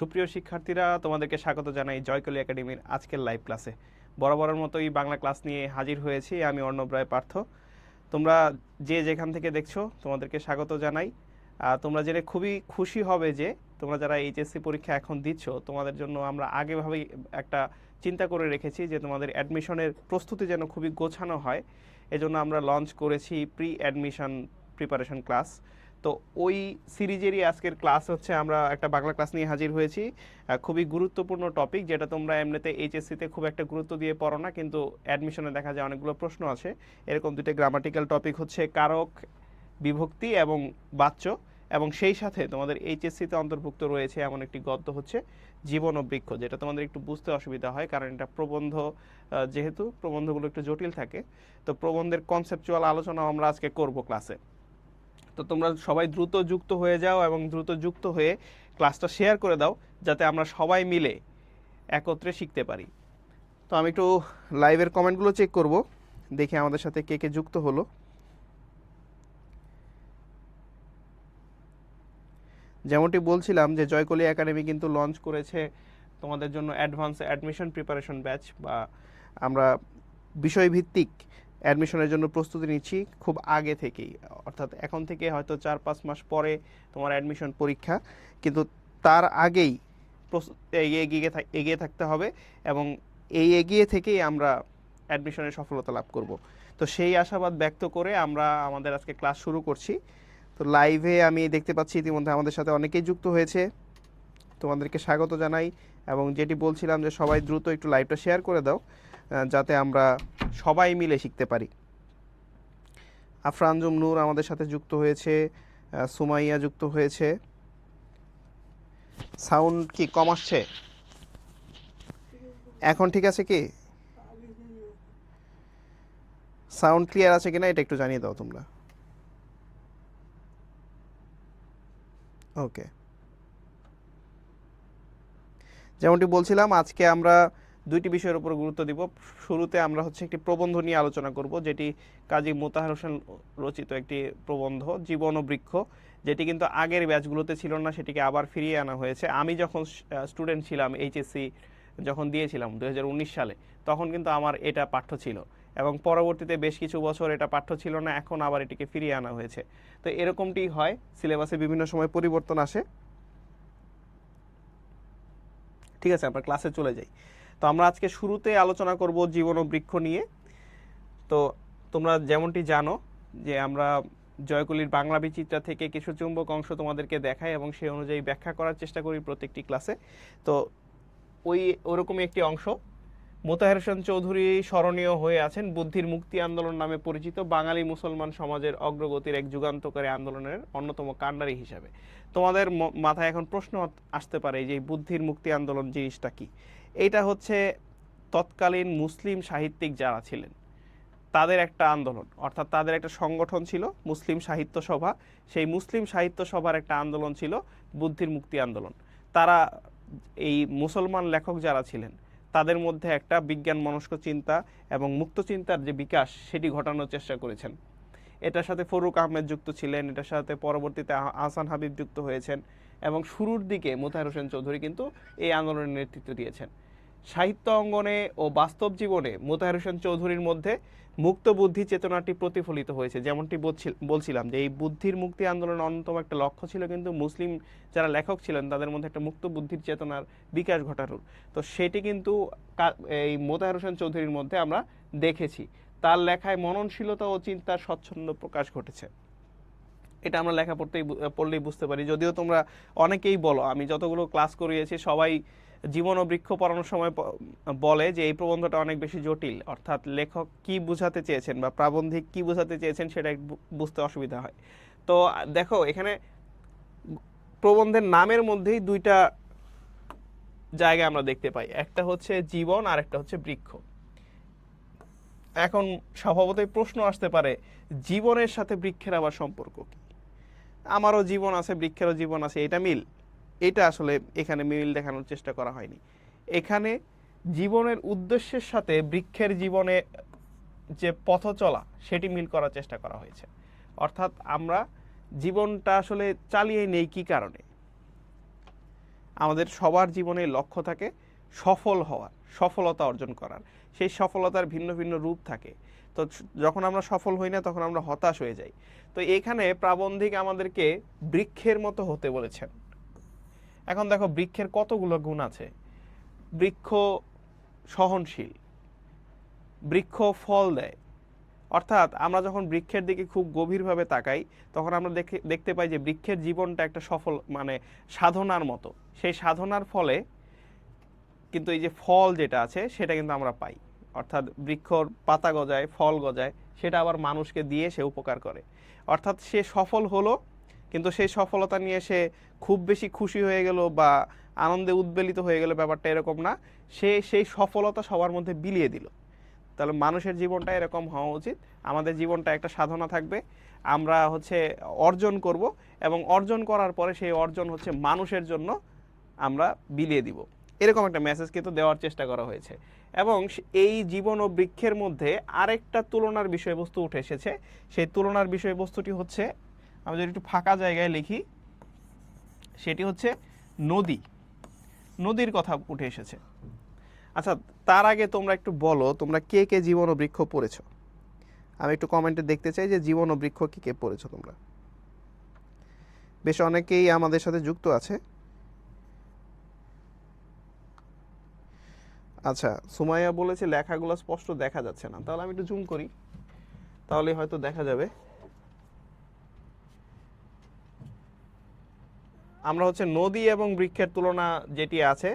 সুপ্রিয় শিক্ষার্থীরা, তোমাদেরকে স্বাগত জানাই জয়কলি একাডেমির আজকের লাইভ ক্লাসে। বরাবরের মতোই বাংলা ক্লাস নিয়ে হাজির হয়েছি আমি অর্ণব রায় পার্থ। তোমরা যে যেখান থেকে দেখছো তোমাদেরকে স্বাগত জানাই। তোমরা জেনে খুবই খুশি হবে যে তোমরা যারা এইচএসসি পরীক্ষা এখন দিচ্ছ, তোমাদের জন্য আমরা আগেভাবেই একটা চিন্তা করে রেখেছি যে তোমাদের অ্যাডমিশনের প্রস্তুতি যেন খুবই গোছানো হয়। এজন্য আমরা লঞ্চ করেছি প্রি অ্যাডমিশন প্রিপারেশন ক্লাস। তো ওই সিরিজেরই আজকের ক্লাস হচ্ছে, আমরা একটা বাংলা ক্লাস নিয়ে হাজির হয়েছি। খুবই গুরুত্বপূর্ণ টপিক, যেটা তোমরা এমনিতে এইচএসসিতে খুব একটা গুরুত্ব দিয়ে পড়ো না, কিন্তু অ্যাডমিশনে দেখা যায় অনেকগুলো প্রশ্ন আছে। এরকম দুটো গ্রামাটিক্যাল টপিক হচ্ছে কারক, বিভক্তি এবং বাচ্য, এবং সেই সাথে তোমাদের এইচএসসিতে অন্তর্ভুক্ত রয়েছে এমন একটি গদ্য হচ্ছে জীবন ও বৃক্ষ, যেটা তোমাদের একটু বুঝতে অসুবিধা হয় কারণ এটা প্রবন্ধ, যেহেতু প্রবন্ধগুলো একটু জটিল থাকে। তো প্রবন্ধের কনসেপচুয়াল আলোচনা আমরা আজকে করব ক্লাসে। তো তোমরা সবাই দ্রুত যুক্ত হয়ে যাও এবং দ্রুত যুক্ত হয়ে ক্লাসটা শেয়ার করে দাও, যাতে আমরা সবাই মিলে একত্রে শিখতে পারি। তো আমি একটু লাইভের কমেন্টগুলো চেক করব, দেখি আমাদের সাথে কে কে যুক্ত হলো। যেমনটি বলছিলাম যে জয়কলি একাডেমি কিন্তু লঞ্চ করেছে তোমাদের জন্য অ্যাডভান্স অ্যাডমিশন প্রিপারেশন ব্যাচ, বা আমরা বিষয়ভিত্তিক অ্যাডমিশনের জন্য প্রস্তুতি নিচ্ছি খুব আগে থেকেই, অর্থাৎ এখন থেকে হয়তো 4-5 মাস পরে তোমার অ্যাডমিশন পরীক্ষা, কিন্তু তার আগেই এগিয়ে থাকতে হবে, এবং এই এগিয়ে থেকেই আমরা অ্যাডমিশনের সফলতা লাভ করব। তো সেই আশাবাদ ব্যক্ত করে আমরা আমাদের আজকে ক্লাস শুরু করছি। তো লাইভে আমি দেখতে পাচ্ছি ইতিমধ্যে আমাদের সাথে অনেকেই যুক্ত হয়েছে, তোমাদেরকে স্বাগত জানাই। এবং যেটি বলছিলাম যে সবাই দ্রুত একটু লাইভটা শেয়ার করে দাও, যাতে আমরা সবাই মিলে শিখতে পারি। আফরানজুম নূর আমাদের সাথে যুক্ত হয়েছে, সুমাইয়া যুক্ত হয়েছে। সাউন্ড কি কম আসছে? এখন ঠিক আছে কি? সাউন্ড ক্লিয়ার আছে কিনা এটা একটু জানিয়ে দাও তোমরা। ওকে, যেমনটি বলছিলাম আজকে আমরা দুইটি বিষয়ের উপর গুরুত্ব দিব। শুরুতে আমরা হচ্ছে একটি প্রবন্ধ নিয়ে আলোচনা করব, যেটি কাজী মোতাহার হোসেন রচিত একটি প্রবন্ধ জীবন ও বৃক্ষ, যেটি কিন্তু আগের ব্যাচগুলোতে ছিল না, সেটিকে আবার ফিরিয়ে আনা হয়েছে। আমি যখন স্টুডেন্ট ছিলাম, এইচএসসি যখন দিয়েছিলাম 2019 সালে, তখন কিন্তু আমার এটা পাঠ্য ছিল, এবং পরবর্তীতে বেশ কিছু বছর এটা পাঠ্য ছিল না, এখন আবার এটিকে ফিরিয়ে আনা হয়েছে। তো এরকমটি হয়, সিলেবাসে বিভিন্ন সময় পরিবর্তন আসে। ঠিক আছে, আমরা ক্লাসে চলে যাই। তো আমরা আজকে শুরুতে আলোচনা করব জীবন ও বৃক্ষ নিয়ে। তো তোমরা যেমনটি জানো যে আমরা জয়কলির বাংলা বিচিত্রা থেকে কিছু চুম্বক অংশ তোমাদেরকে দেখাই এবং সেই অনুযায়ী ব্যাখ্যা করার চেষ্টা করি প্রত্যেকটি ক্লাসে। তো ওরকমই একটি অংশ, মোতাহার হোসেন চৌধুরী স্মরণীয় হয়ে আছেন বুদ্ধির মুক্তি আন্দোলন নামে পরিচিত বাঙালি মুসলমান সমাজের অগ্রগতির এক যুগান্তকারী আন্দোলনের অন্যতম কাণ্ডারী হিসাবে। তোমাদের মাথায় এখন প্রশ্ন আসতে পারে যে বুদ্ধির মুক্তি আন্দোলন জিনিসটা কি। এইটা হচ্ছে তৎকালীন মুসলিম সাহিত্যিক যারা ছিলেন তাদের একটা আন্দোলন, অর্থাৎ তাদের একটা সংগঠন ছিল মুসলিম সাহিত্য সভা। সেই মুসলিম সাহিত্য সভার একটা আন্দোলন ছিল বুদ্ধির মুক্তি আন্দোলন। তারা এই মুসলমান লেখক যারা ছিলেন তাদের মধ্যে একটা বিজ্ঞান মনস্ক চিন্তা এবং মুক্ত চিন্তার যে বিকাশ, সেটি ঘটানোর চেষ্টা করেছেন। এটার সাথে ফরুক আহমেদ যুক্ত ছিলেন, এটার সাথে পরবর্তীতে আহসান হাবিব যুক্ত হয়েছেন, এবং শুরুর দিকে মোতাহার হোসেন চৌধুরী কিন্তু এই আন্দোলনের নেতৃত্ব দিয়েছেন। সাহিত্য অঙ্গনে ও বাস্তব জীবনে মোতাহার হোসেন চৌধুরীর মধ্যে মুক্ত বুদ্ধি চেতনাটি প্রতিফলিত হয়েছে। যেমনটি বলছিলাম যে এই বুদ্ধির মুক্তি আন্দোলনের অন্যতম একটা লক্ষ্য ছিল কিন্তু মুসলিম যারা লেখক ছিলেন তাদের মধ্যে একটা মুক্ত বুদ্ধির চেতনার বিকাশ ঘটানোর। তো সেটি কিন্তু এই মোতাহার হোসেন চৌধুরীর মধ্যে আমরা দেখেছি। তার লেখায় মননশীলতা ও চিন্তার স্বচ্ছন্দ প্রকাশ ঘটেছে। এটা আমরা লেখা পড়লেই বুঝতে পারি। যদিও তোমরা অনেকেই বলো, আমি যতগুলো ক্লাস করিয়েছি সবাই জীবন ও বৃক্ষ পড়ানোর সময় বলে যে এই প্রবন্ধটা অনেক বেশি জটিল, অর্থাৎ লেখক কি বোঝাতে চেয়েছেন বা প্রাবন্ধিক কি বোঝাতে চেয়েছেন সেটা বুঝতে অসুবিধা হয়। তো দেখো এখানে প্রবন্ধের নামের মধ্যেই দুইটা জায়গা আমরা দেখতে পাই, একটা হচ্ছে জীবন আর একটা হচ্ছে বৃক্ষ। এখন স্বভাবতই প্রশ্ন আসতে পারে, জীবনের সাথে বৃক্ষের আবার সম্পর্ক কি? আমারও জীবন আছে, বৃক্ষেরও জীবন আছে, এটা মিল? এটা আসলে এখানে মিল দেখানোর চেষ্টা করা হয়নি। এখানে জীবনের উদ্দেশ্যের সাথে বৃক্ষের জীবনে যে পথ চলা সেটি মিল করার চেষ্টা করা হয়েছে। অর্থাৎ আমরা জীবনটা আসলে চালিয়ে নেই কি কারণে? আমাদের সবার জীবনে লক্ষ্য থাকে সফল হওয়ার, সফলতা অর্জন করার। সেই সফলতার ভিন্ন ভিন্ন রূপ থাকে। তো যখন আমরা সফল হই না তখন আমরা হতাশ হয়ে যাই। তো এখানে প্রাবন্ধিক আমাদেরকে বৃক্ষের মতো হতে বলেছেন। এখন দেখো বৃক্ষের কতগুলো গুণ আছে। বৃক্ষ সহনশীল, বৃক্ষ ফল দেয়। অর্থাৎ আমরা যখন বৃক্ষের দিকে খুব গভীরভাবে তাকাই তখন আমরা দেখতে পাই যে বৃক্ষের জীবনটা একটা সফল মানে সাধনার মতো। সেই সাধনার ফলে কিন্তু এই যে ফল যেটা আছে সেটা কিন্তু আমরা পাই। অর্থাৎ বৃক্ষর পাতা গজায়, ফল গজায়, সেটা আবার মানুষকে দিয়ে সে উপকার করে। অর্থাৎ সে সফল হলো, কিন্তু সেই সফলতা নিয়ে সে খুব বেশি খুশি হয়ে গেল বা আনন্দে উদ্বেলিত হয়ে গেল, ব্যাপারটা এরকম না। সে সেই সফলতা সবার মধ্যে বিলিয়ে দিল। তাহলে মানুষের জীবনটা এরকম হওয়া উচিত। আমাদের জীবনটা একটা সাধনা থাকবে, আমরা অর্জন করব এবং অর্জন করার পরে সেই অর্জন মানুষের জন্য আমরা বিলিয়ে দিব। এরকম একটা মেসেজ কিন্তু দেওয়ার চেষ্টা করা হয়েছে। এবং এই জীবন ও বৃক্ষের মধ্যে আরেকটা তুলনার বিষয়বস্তু উঠে এসেছে। সেই তুলনার বিষয়বস্তুটি হচ্ছে, আমি যদি একটু ফাঁকা জায়গায় লিখি, সেটি হচ্ছে নদী। নদীর কথা উঠে এসেছে। আচ্ছা, তার আগে তোমরা একটু বলো তোমরা কে কে জীবন ও বৃক্ষ পড়েছো। আমি একটু কমেন্টে দেখতে চাই যে জীবন ও বৃক্ষ কে কে পড়েছো তোমরা। বেশ অনেকেই আমাদের সাথে যুক্ত আছে। আচ্ছা, সুমাইয়া বলেছে লেখাগুলো স্পষ্ট দেখা যাচ্ছে না। তাহলে আমি একটু জুম করি, তাহলে হয়তো দেখা যাবে। আমরা নদী এবং বৃক্ষের তুলনা যেটি আছে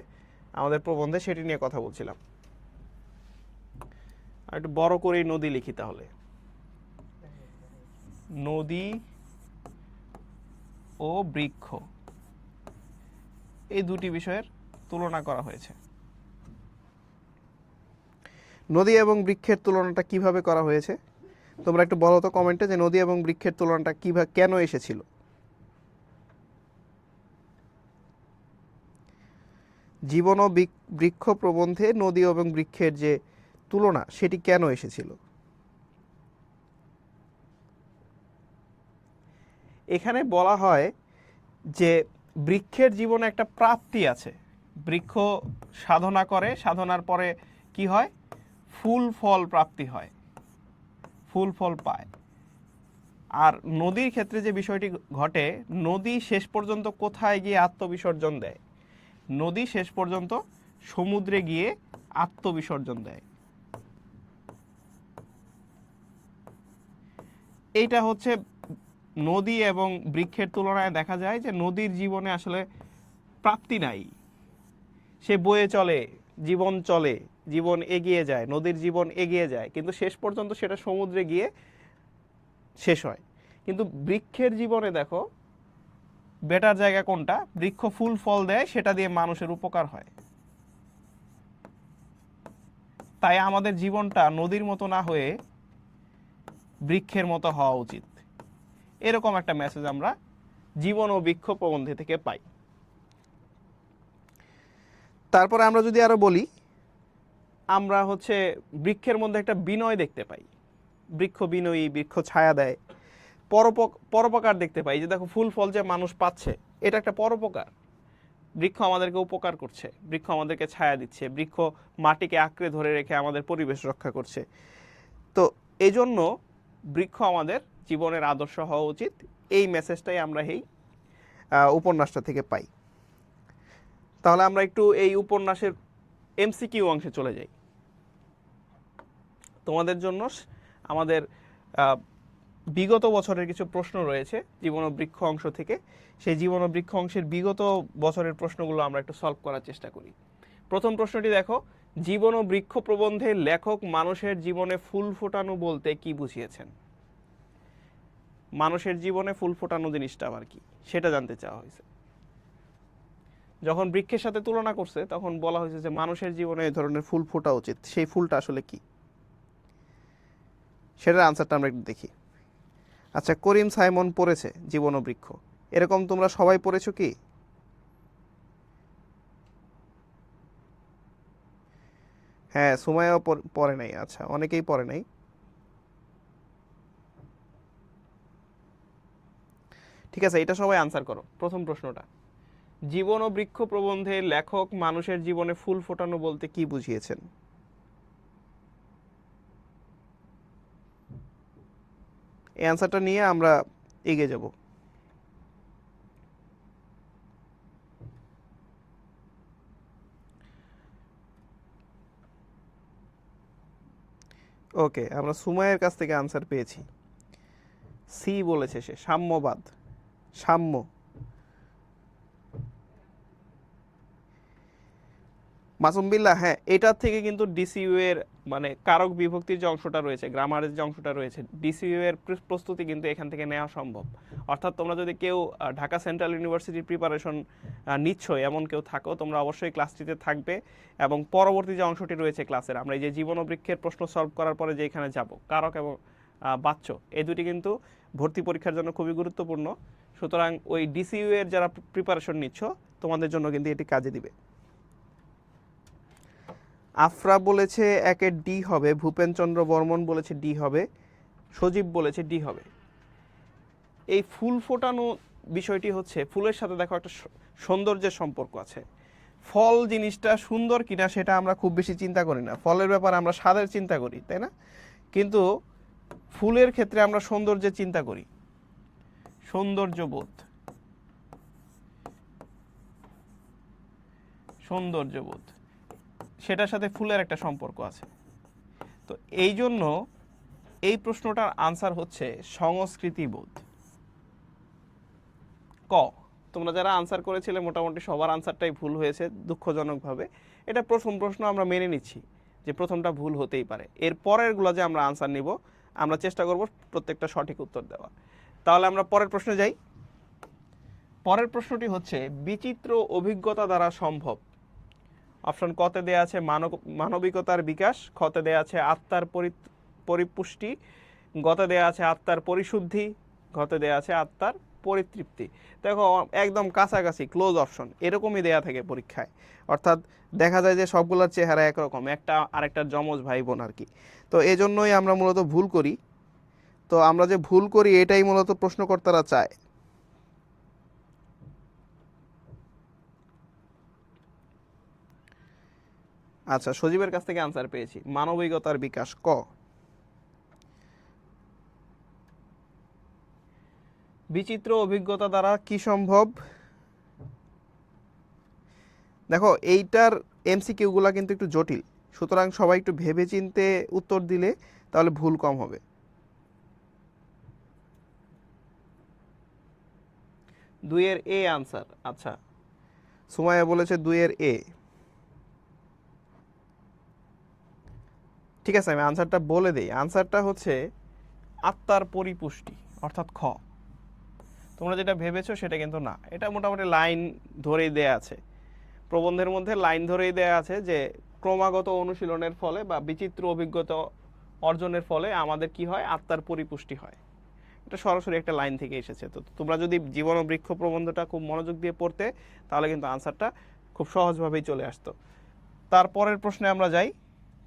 আমাদের প্রবন্ধে সেটি নিয়ে কথা বলছিলাম। আর একটু বড় করে নদী লিখি তাহলে। নদী ও বৃক্ষ এই দুটি বিষয়ের তুলনা করা হয়েছে। নদী এবং বৃক্ষের তুলনাটা কিভাবে করা হয়েছে তোমরা একটু বলো তো কমেন্টে, যে নদী এবং বৃক্ষের তুলনাটা কিভাবে কেন এসেছিল। জীবন ও বৃক্ষ প্রবন্ধে নদী এবং বৃক্ষের যে তুলনা সেটি কেন এসেছিল। এখানে বলা হয় যে বৃক্ষের জীবনে একটা প্রাপ্তি আছে। বৃক্ষ সাধনা করে, সাধনার পরে কি হয়, ফুল ফল প্রাপ্তি হয়, ফুল ফল পায়। আর নদীর ক্ষেত্রে যে বিষয়টি ঘটে, নদী শেষ পর্যন্ত কোথায় গিয়ে আত্মবিসর্জন দেয়? নদী শেষ পর্যন্ত সমুদ্রে গিয়ে আত্মবিসর্জন দেয়। এইটা নদী এবং বৃক্ষের তুলনায় দেখা যায় যে নদীর জীবনে আসলে প্রাপ্তি নাই। সে বয়ে চলে, জীবন চলে, জীবন এগিয়ে যায়, নদীর জীবন এগিয়ে যায়, কিন্তু শেষ পর্যন্ত সেটা সমুদ্রে গিয়ে শেষ হয়। কিন্তু বৃক্ষের জীবনে দেখো বেটার জায়গা কোনটা, বৃক্ষ ফুল ফল দেয়, সেটা দিয়ে মানুষের উপকার হয়। তাই আমাদের জীবনটা নদীর মতো না হয়ে বৃক্ষের মতো হওয়া উচিত। এরকম একটা মেসেজ আমরা জীবন ও বৃক্ষ প্রবন্ধে থেকে পাই। তারপরে আমরা যদি আরো বলি, আমরা বৃক্ষের মধ্যে একটা বিনয় দেখতে পাই। বৃক্ষ বিনয়ী, বৃক্ষ ছায়া দেয়, পরোপকার দেখতে পাই। যে দেখো ফুল ফল যে মানুষ পাচ্ছে, এটা একটা পরোপকার। বৃক্ষ আমাদেরকে উপকার করছে, বৃক্ষ আমাদেরকে ছায়া দিচ্ছে, বৃক্ষ মাটিকে আঁকড়ে ধরে রেখে আমাদের পরিবেশ রক্ষা করছে। তো এই জন্য বৃক্ষ আমাদের জীবনের আদর্শ হওয়া উচিত। এই মেসেজটাই আমরা এই উপন্যাসটা থেকে পাই। তাহলে আমরা একটু এই উপন্যাসের এমসিকিউ অংশে চলে যাই। তোমাদের জন্য আমাদের বিগত বছরের কিছু প্রশ্ন রয়েছে জীবন ও বৃক্ষ অংশ থেকে। সেই জীবন ও বৃক্ষ অংশের বিগত বছরের প্রশ্নগুলো আমরা একটু সলভ করার চেষ্টা করি। প্রথম প্রশ্নটি দেখো, জীবন ও বৃক্ষ প্রবন্ধে লেখক মানুষের জীবনে ফুল ফোটানো বলতে কি বুঝিয়েছেন? মানুষের জীবনে ফুল ফোটানো জিনিসটা আবার কি, সেটা জানতে চাওয়া হয়েছে। যখন বৃক্ষের সাথে তুলনা করছে তখন বলা হয়েছে যে মানুষের জীবনে এই ধরনের ফুল ফোটা উচিত, সেই ফুলটা আসলে কি, সেটার আনসারটা আমরা একটু দেখি। আচ্ছা, করিম সাইমন পড়েছে জীবন ও বৃক্ষ, এরকম তোমরা সবাই পড়েছো কি? হ্যাঁ, সুমাইয়াও পড়ে নাই। আচ্ছা, অনেকেই পড়ে নাই। ঠিক আছে, এটা সবাই আনসার করো। প্রথম প্রশ্নটা, জীবন ও বৃক্ষ প্রবন্ধে লেখক মানুষের জীবনে ফুল ফোটানো বলতে কি বুঝিয়েছেন? এই অ্যান্সারটা নিয়ে আমরা এগিয়ে যাব। ওকে, আমরা সুমাইয়ের কাছ থেকে আনসার পেয়েছি। সি বলেছে সে, সাম্যবাদ, সাম্য। মাসুম বিল্লাহ, হ্যাঁ, এটার থেকে কিন্তু ডিসিইউ এর মানে কারক বিভক্তির যে অংশটা রয়েছে, গ্রামারের যে অংশটা রয়েছে, ডিসিইউ এর প্রস্তুতি কিন্তু এখান থেকে নেওয়া সম্ভব। অর্থাৎ তোমরা যদি কেউ ঢাকা সেন্ট্রাল ইউনিভার্সিটির প্রিপারেশন নিচ্ছ, এমন কেউ থাকো, তোমরা অবশ্যই ক্লাসটিতে থাকবে এবং পরবর্তী যে অংশটি রয়েছে ক্লাসের, আমরা এই যে জীবন ও বৃক্ষের প্রশ্ন সলভ করার পরে যে এখানে যাব, কারক এবং বাচ্য, এই দুটি কিন্তু ভর্তি পরীক্ষার জন্য খুবই গুরুত্বপূর্ণ। সুতরাং ওই ডিসিইউ এর যারা প্রিপারেশন নিচ্ছ, তোমাদের জন্য কিন্তু এটি কাজে দিবে। আফরা বলেছে একের ডি হবে, ভূপেনচন্দ্র বর্মন বলেছে ডি হবে, সজীব বলেছে ডি হবে। এই ফুল ফোটানো বিষয়টি হচ্ছে, ফুলের সাথে দেখো একটা সৌন্দর্যের সম্পর্ক আছে। ফল জিনিসটা সুন্দর কিনা সেটা আমরা খুব বেশি চিন্তা করি না, ফলের ব্যাপারে আমরা স্বাদের চিন্তা করি, তাই না? কিন্তু ফুলের ক্ষেত্রে আমরা সৌন্দর্যের চিন্তা করি, সৌন্দর্যবোধ, সৌন্দর্যবোধ, সেটার সাথে ফুলের একটা সম্পর্ক আছে। তো এই জন্য এই প্রশ্নটার আনসার হচ্ছে সংস্কৃতিবোধ। ক। তোমরা যারা আনসার করেছিলে মোটামুটি সবার আনসারটাই ভুল হয়েছে দুঃখজনকভাবে। এটা প্রথম প্রশ্ন, আমরা মেনে নিচ্ছি যে প্রথমটা ভুল হতেই পারে। এর পরেরগুলো যে আমরা আনসার নিব, আমরা চেষ্টা করব প্রত্যেকটা সঠিক উত্তর দেওয়া। তাহলে আমরা পরের প্রশ্নে যাই। পরের প্রশ্নটি হচ্ছে বিচিত্র অভিজ্ঞতা দ্বারা সম্ভব। অপশন কতে দেয়া আছে মানবিকতার বিকাশ, খতে দেয়া আছে আত্মার পরিপুষ্টি, গতে দেয়া আছে আত্মার পরিশুদ্ধি, ঘতে দেয়া আছে আত্মার পরিতৃপ্তি। দেখো একদম কাছাকাছি, ক্লোজ অপশন এরকমই দেয়া থাকে পরীক্ষায়। অর্থাৎ দেখা যায় যে সবগুলোর চেহারা একরকম, একটা আরেকটার যমজ ভাই বোন আর কি। তো এই জন্যই আমরা মূলত ভুল করি। তো আমরা যে ভুল করি এটাই মূলত প্রশ্নকর্তারা চায়। আচ্ছা, সজীবের কাছ থেকে আনসার পেয়েছি, মানবিকতার বিকাশ ক। বিচিত্র অভিজ্ঞতা দ্বারা কি সম্ভব? দেখো এইটার এমসিকিউগুলা কিন্তু একটু জটিল, সুতরাং সবাই একটু ভেবেচিন্তে উত্তর দিলে তাহলে ভুল কম হবে। দুইয়ের এ আনসার। আচ্ছা, সুমাইয়া বলেছে দুইয়ের এ। ঠিক আছে, আমি আনসারটা বলে দিই। আনসারটা হচ্ছে আত্মার পরিপুষ্টি, অর্থাৎ খ। তোমরা যেটা ভেবেছো সেটা কিন্তু না, এটা মোটামুটি লাইন ধরেই দেয়া আছে, প্রবন্ধের মধ্যে লাইন ধরেই দেয়া আছে যে ক্রমাগত অনুশীলনের ফলে বা বিচিত্র অভিজ্ঞতা অর্জনের ফলে আমাদের কি হয়, আত্মার পরিপুষ্টি হয়। এটা সরাসরি একটা লাইন থেকে এসেছে। তো তোমরা যদি জীবন ও বৃক্ষ প্রবন্ধটা খুব মনোযোগ দিয়ে পড়তে, তাহলে কিন্তু আনসারটা খুব সহজভাবেই চলে আসতো। তারপরের প্রশ্নে আমরা যাই।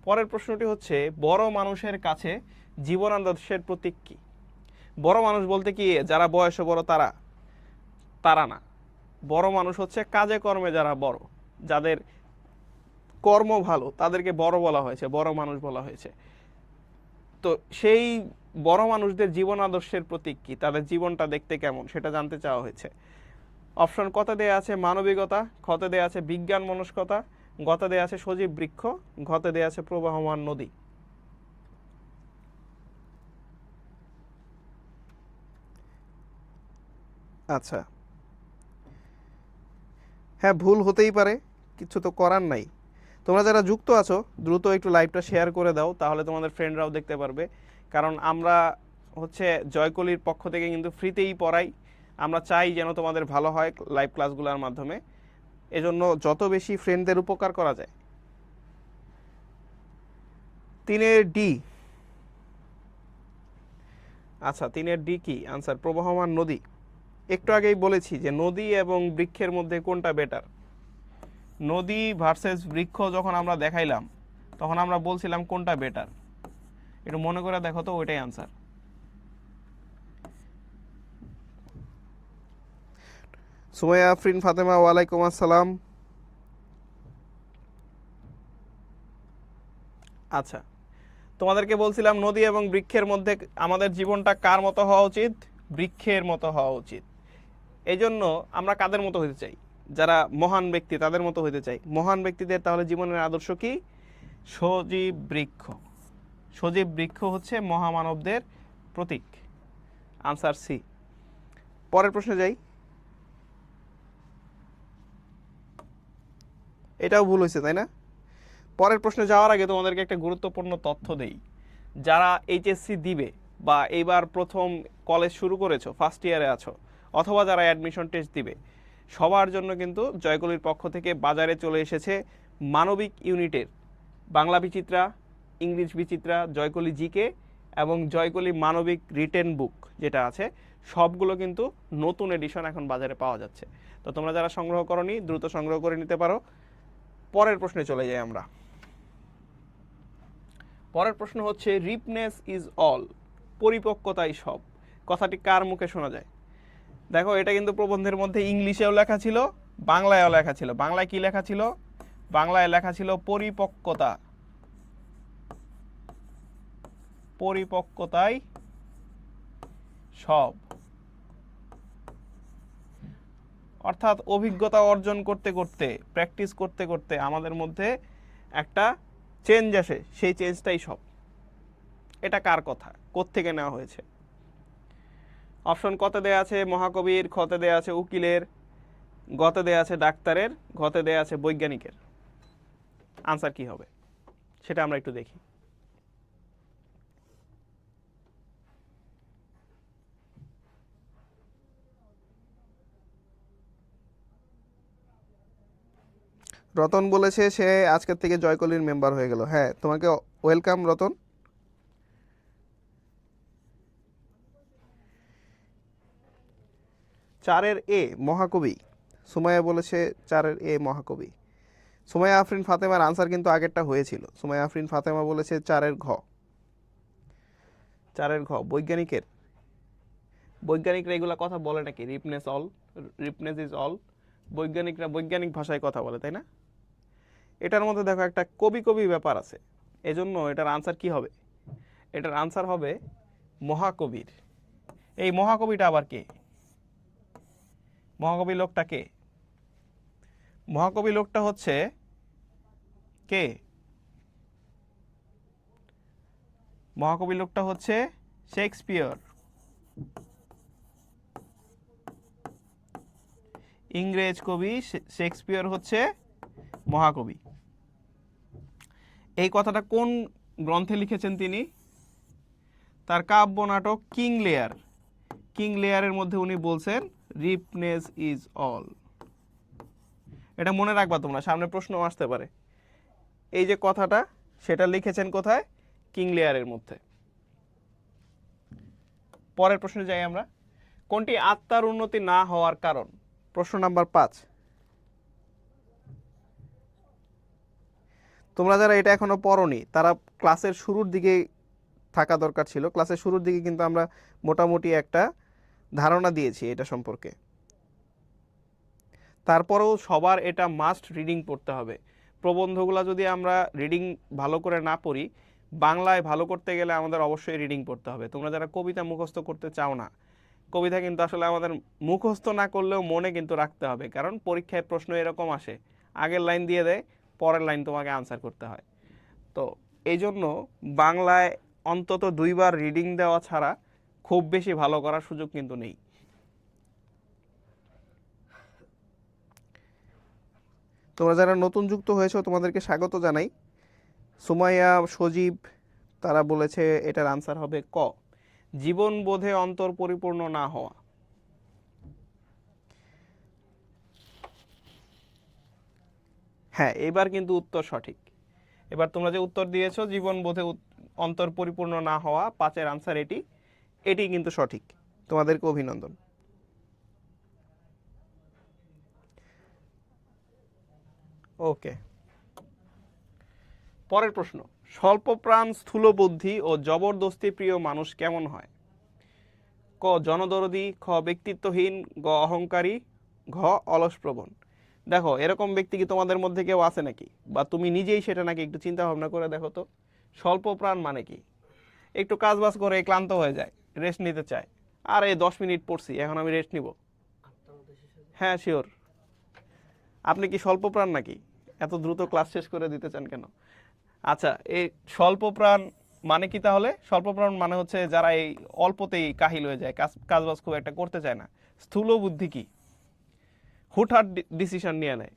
পরের প্রশ্নটি হচ্ছে বড় মানুষের কাছে জীবনাদর্শের প্রতীক কি? বড় মানুষ বলতে কি যারা বয়সে বড় তারা? তারা না। বড় মানুষ হচ্ছে কাজে কর্মে যারা বড়, যাদের কর্ম ভালো, তাদেরকে বড় বলা হয়েছে, বড় মানুষ বলা হয়েছে। তো সেই বড় মানুষদের জীবন আদর্শের প্রতীক কি, তাদের জীবনটা দেখতে কেমন, সেটা জানতে চাওয়া হয়েছে। অপশন কতে দেয়া আছে মানবিকতা, খতে দেয়া আছে বিজ্ঞান মনস্কতা, গতে দেয়া আছে সজীব বৃক্ষ, ঘতে দেয়া আছে প্রবাহমান নদী। আচ্ছা, হ্যাঁ, ভুল হতেই পারে, কিছু তো করার নাই। তোমরা যারা যুক্ত আছো দ্রুত একটু লাইভটা শেয়ার করে দাও, তাহলে তোমাদের ফ্রেন্ডরাও দেখতে পারবে। কারণ আমরা হচ্ছে জয়কলির পক্ষ থেকে কিন্তু ফ্রিতেই পড়াই, আমরা চাই যেন তোমাদের ভালো হয় লাইভ ক্লাসগুলোর মাধ্যমে। এজন্য যত বেশি ফ্রেন্ডদের উপকার করা যায়। 3-এর ডি। আচ্ছা, 3-এর ডি কি আনসার? প্রবাহমান নদী। একটু আগেই বলেছি যে নদী এবং বৃক্ষের মধ্যে কোনটা বেটার। নদী ভার্সেস বৃক্ষ যখন আমরা দেখাইলাম, তখন আমরা বলছিলাম কোনটা বেটার। একটু মনে করে দেখো তো, ওইটাই আনসার। সুমাইয়া আফরিন ফাতেমা, ওয়ালাইকুম আসসালাম। আচ্ছা, তোমাদেরকে বলছিলাম নদী এবং বৃক্ষের মধ্যে আমাদের জীবনটা কার মতো হওয়া উচিত? বৃক্ষের মতো হওয়া উচিত। এই জন্য আমরা কাদের মতো হতে চাই? যারা মহান ব্যক্তি তাদের মতো হতে চাই। মহান ব্যক্তিদের তাহলে জীবনের আদর্শ কি? সজীব বৃক্ষ। সজীব বৃক্ষ হচ্ছে মহামানবদের প্রতীক। Answer C. পরের প্রশ্নে যাই। এটাও ভুল হয়েছে, তাই না? পরের প্রশ্নে যাওয়ার আগে তোমাদেরকে একটা গুরুত্বপূর্ণ তথ্য দেই। যারা এইচএসসি দিবে বা এইবার প্রথম কলেজ শুরু করেছো, ফার্স্ট ইয়ারে আছো, অথবা যারা অ্যাডমিশন টেস্ট দিবে, সবার জন্য কিন্তু জয়কলির পক্ষ থেকে বাজারে চলে এসেছে মানবিক ইউনিটের বাংলা বিচিত্রা, ইংলিশ বিচিত্রা, জয়কলি জিকে এবং জয়কলি মানবিক রিটেন বুক যেটা আছে, সবগুলো কিন্তু নতুন এডিশন এখন বাজারে পাওয়া যাচ্ছে। তো তোমরা যারা সংগ্রহ করনি দ্রুত সংগ্রহ করে নিতে পারো। পরের প্রশ্নে চলে যাই আমরা। পরের প্রশ্ন হচ্ছে রিপনেস ইজ অল, পরিপক্কতাই সব। কথাটি কার মুখে শোনা যায়? দেখো, এটা কিন্তু প্রবন্ধের মধ্যে ইংলিশেও লেখা ছিল, বাংলায়ও লেখা ছিল। বাংলায় কি লেখা ছিল? বাংলায় লেখা ছিল পরিপক্কতা, পরিপক্কতাই সব। অর্থাৎ অভিজ্ঞতা অর্জন করতে করতে, প্র্যাকটিস করতে করতে আমাদের মধ্যে একটা চেঞ্জ আসে, সেই চেঞ্জটাই সব। এটা কার কথা, কোত্থেকে নেওয়া হয়েছে? অপশন কতে দেয়া আছে মহাকবির, খতে দেয়া আছে উকিলের, গতে দেয়া আছে ডাক্তারের, ঘতে দেয়া আছে বৈজ্ঞানিকের। আনসার কি হবে সেটা আমরা একটু দেখি। রতন বলেছে সে আজকের থেকে জয়কলির মেম্বার হয়ে গেল। হ্যাঁ, তোমাকে ওয়েলকাম রতন। চারের এ মহাকবি, সুমাইয়া বলেছে চারের এ মহাকবি। সুমাইয়া আফরিন ফাতেমার আনসার কিন্তু আগেরটা হয়েছিল। সুমাইয়া আফরিন ফাতেমা বলেছে চারের ঘ। চারের ঘ বৈজ্ঞানিকের। বৈজ্ঞানিকরা এগুলা কথা বলে নাকি? রিপনেস অল, রিপনেস ইজ অল। বৈজ্ঞানিকরা বৈজ্ঞানিক ভাষায় কথা বলে, তাই না? এটার মধ্যে দেখো একটা কবি কবি ব্যাপার আছে, এজন্য এটার আনসার কি হবে? এটার আনসার হবে মহাকবির। এই মহাকবিটা আবার কে? মহাকবি লোকটা কে? মহাকবি লোকটা হচ্ছে কে? মহাকবি লোকটা হচ্ছে শেক্সপিয়র। ইংরেজ কবি শেক্সপিয়র হচ্ছে মহাকবি। এই কথাটা কোন গ্রন্থে লিখেছেন তিনি? তার কাব্য নাটক কিং লেয়ার। কিং লেয়ারের মধ্যে উনি বলছেন রিপনেস ইজ অল। এটা মনে রাখবা তোমরা, সামনে প্রশ্ন আসতে পারে। এই যে কথাটা, সেটা লিখেছেন কোথায়? কিং লেয়ারের মধ্যে। পরের প্রশ্নে যাই আমরা। কোনটি আত্মার উন্নতি না হওয়ার কারণ? প্রশ্ন নাম্বার 5। তোমরা যারা এটা এখনো পড়োনি তারা ক্লাসের শুরুর দিকে থাকা দরকার ছিল। ক্লাসের শুরুর দিকে কিন্তু আমরা মোটামুটি একটা ধারণা দিয়েছি এটা সম্পর্কে। তারপরেও সবার এটা মাস্ট রিডিং পড়তে হবে। প্রবন্ধগুলো যদি আমরা রিডিং ভালো করে না পড়ি, বাংলায় ভালো করতে গেলে আমাদের অবশ্যই রিডিং পড়তে হবে। তোমরা যারা কবিতা মুখস্থ করতে চাও না, কবিতা কিন্তু আসলে আমাদের মুখস্থ না করলেও মনে কিন্তু রাখতে হবে, কারণ পরীক্ষায় প্রশ্ন এরকম আসে, আগের লাইন দিয়ে দেয়, পরের লাইন তোমাকে আনসার করতে হয়। তো এই জন্য বাংলায় অন্তত 2 বার রিডিং দেওয়া ছাড়া খুব বেশি ভালো করার সুযোগ কিন্তু নেই। তোমরা যারা নতুন যুক্ত হয়েছো তোমাদেরকে স্বাগত জানাই। সুমাইয়া, সজীব তারা বলেছে এটার আনসার হবে ক, জীবন বোধে অন্তর পরিপূর্ণ না হওয়া। হ্যাঁ, এবার কিন্তু উত্তর সঠিক। এবার তোমরা যে উত্তর দিয়েছো জীবন বোধে অন্তর পরিপূর্ণ না হওয়া, 5-এর আনসার এটি, এটি কিন্তু সঠিক। তোমাদেরকে অভিনন্দন। ওকে, পরের প্রশ্ন। স্বল্পপ্রাণ স্থূলবুদ্ধি ও জবরদস্তি প্রিয় মানুষ কেমন হয়? ক জনদরদী, খ ব্যক্তিত্বহীন, গ অহংকারী, ঘ অলস প্রবণ। দেখো এরকম ব্যক্তি কি তোমাদের মধ্যে কেউ আছে নাকি, বা তুমি নিজেই সেটা নাকি, একটু চিন্তা ভাবনা করে দেখো তো। স্বল্প প্রাণ মানে কি? একটু কাজ বাজ করে ক্লান্ত হয়ে যায়, রেস্ট নিতে চায়, আর এই 10 মিনিট পড়ছি এখন আমি রেস্ট নিব। হ্যাঁ শিওর। আপনি কি স্বল্প প্রাণ নাকি? এত দ্রুত ক্লাস শেষ করে দিতে চান কেন? আচ্ছা, এই স্বল্প প্রাণ মানে কি তাহলে? স্বল্প প্রাণ মানে হচ্ছে যারা এই অল্পতেই কাহিল হয়ে যায়, কাজ বাজ খুব একটা করতে চায় না। স্থূল বুদ্ধি কি? হুটহাট ডিসিশন নিয়ে নেয়।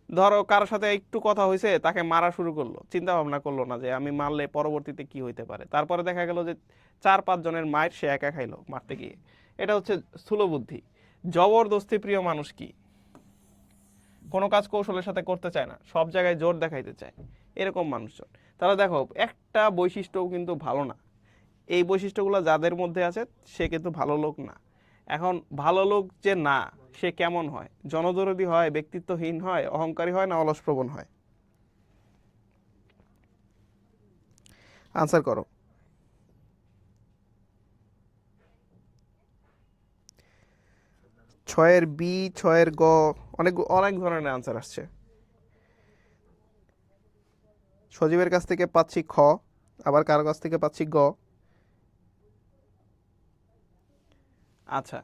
ধরো কারোর সাথে একটু কথা হয়েছে, তাকে মারা শুরু করলো, চিন্তা ভাবনা করলো না যে আমি মারলে পরবর্তীতে কি হইতে পারে। তারপরে দেখা গেল যে 4-5 জনের মায়ের সে একা খাইলো মারতে গিয়ে। এটা হচ্ছে স্থূল বুদ্ধি। জবরদস্তি প্রিয় মানুষ কি? কোনো কাজ কৌশলের সাথে করতে চায় না, সব জায়গায় জোর দেখাইতে চায়, এরকম মানুষজন। তাহলে দেখো একটা বৈশিষ্ট্যও কিন্তু ভালো না। এই বৈশিষ্ট্যগুলো যাদের মধ্যে আছে সে কিন্তু ভালো লোক না। এখন ভালো লোক যে না, সে কেমন হয়? জনদরদী হয়, ব্যক্তিত্বহীন হয়, অহংকারী হয়, না অলসপ্রবণ হয়? আনসার করো। 6-এর বি, 6-এর গ, অনেক অনেক ধরনের আনসার আসছে। সজীবের কাছ থেকে পাচ্ছি খ, আবার কারো কাছ থেকে পাচ্ছি গ। আচ্ছা,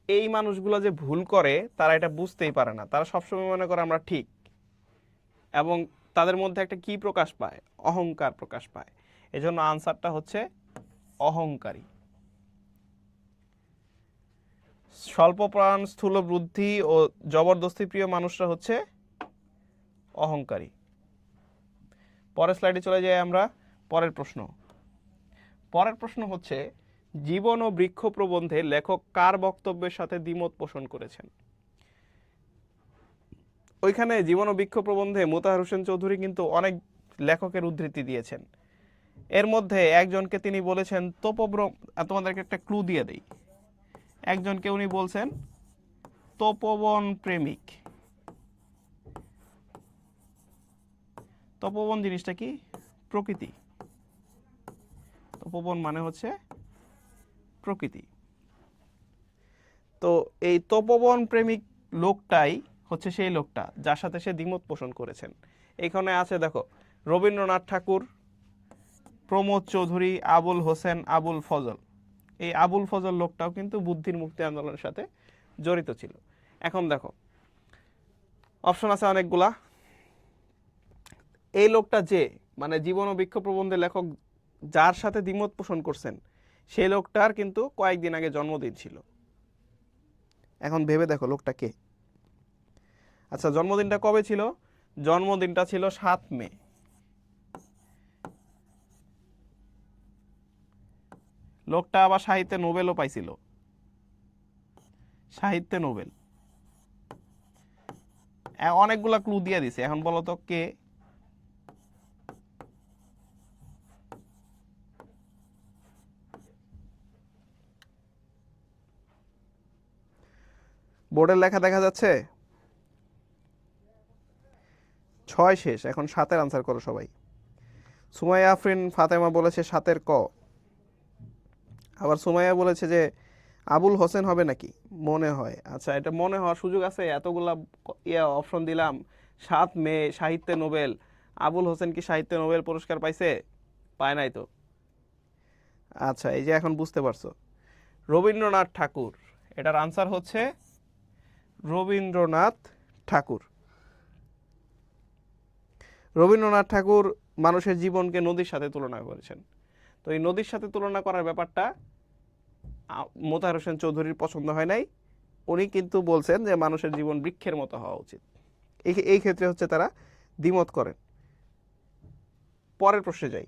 এই মানুষগুলো যে ভুল করে তারা এটা বুঝতেই পারে না, তারা সবসময় মনে করে আমরা ঠিক, এবং তাদের মধ্যে একটা কি প্রকাশ পায়? অহংকার প্রকাশ পায়। এজন্য আনসারটা হচ্ছে অহংকারী। স্বল্প প্রাণ, স্থূল বুদ্ধি ও জবরদস্তি প্রিয় মানুষরা হচ্ছে অহংকারী। পরের স্লাইডে চলে যাই আমরা। পরের প্রশ্ন হচ্ছে, জীবন ও বৃক্ষ প্রবন্ধে লেখক কার বক্তব্যের সাথে দ্বিমত পোষণ করেছেন? ওইখানে জীবন ও বৃক্ষ প্রবন্ধে মোতাহার হোসেন চৌধুরী কিন্তু অনেক লেখকের উদ্ধৃতি দিয়েছেন। এর মধ্যে একজনকে তিনি বলেছেন তোমাদেরকে একটা ক্লু দিয়ে দেই। একজনকে উনি বলছেন তপোবন প্রেমিক। তপোবন জিনিসটা কি? প্রকৃতি। তপোবন মানে হচ্ছে প্রকৃতি। তো এই তপোবন প্রেমিক লোকটাই হচ্ছে সেই লোকটা যার সাথে সে দ্বিমত পোষণ করেছেন। এখানে আছে দেখো, রবীন্দ্রনাথ ঠাকুর, প্রমোদ চৌধুরী, আবুল হোসেন, আবুল ফজল। এই আবুল ফজল লোকটাও কিন্তু বুদ্ধির মুক্তি আন্দোলনের সাথে জড়িত ছিল। এখন দেখো অপশন আছে অনেকগুলা। এই লোকটা যে, মানে জীবন ও বৃক্ষ প্রবন্ধে লেখক যার সাথে দ্বিমত পোষণ করছেন, সেই লোকটার কিন্তু কয়েকদিন আগে জন্মদিন ছিল। এখন ভেবে দেখো লোকটা কে। আচ্ছা, জন্মদিনটা কবে ছিল? জন্মদিনটা ছিল 7 মে। লোকটা আবার সাহিত্যে নোবেলও পাইছিল, সাহিত্যে নোবেল। অনেকগুলা ক্লু দিয়ে দিছে, এখন বলো তো কে? বোর্ডের লেখা দেখা যাচ্ছে? 6 শেষ, এখন 7-এর আনসার করো সবাই। সুমাইয়া আফরিন ফাতেমা বলেছে 7-এর ক। আবার সুমাইয়া বলেছে যে আবুল হোসেন হবে নাকি? মনে হয়। আচ্ছা, এটা মনে হওয়ার সুযোগ আছে? এতগুলা অপশন দিলাম। 7 মে, সাহিত্যে নোবেল। আবুল হোসেন কি সাহিত্যে নোবেল পুরস্কার পাইছে? পায় নাই তো। আচ্ছা, এই যে এখন বুঝতে পারছো। রবীন্দ্রনাথ ঠাকুর, এটার আনসার হচ্ছে রবীন্দ্রনাথ ঠাকুর। রবীন্দ্রনাথ ঠাকুর মানুষের জীবনকে নদীর সাথে তুলনা করেছেন। তো এই নদীর সাথে তুলনা করার ব্যাপারটা মোতাহার হোসেন চৌধুরীর পছন্দ হয় নাই। উনি কিন্তু বলছেন যে মানুষের জীবন বৃক্ষের মতো হওয়া উচিত। এই ক্ষেত্রে হচ্ছে তারা দ্বিমত করেন। পরের প্রশ্নে যাই।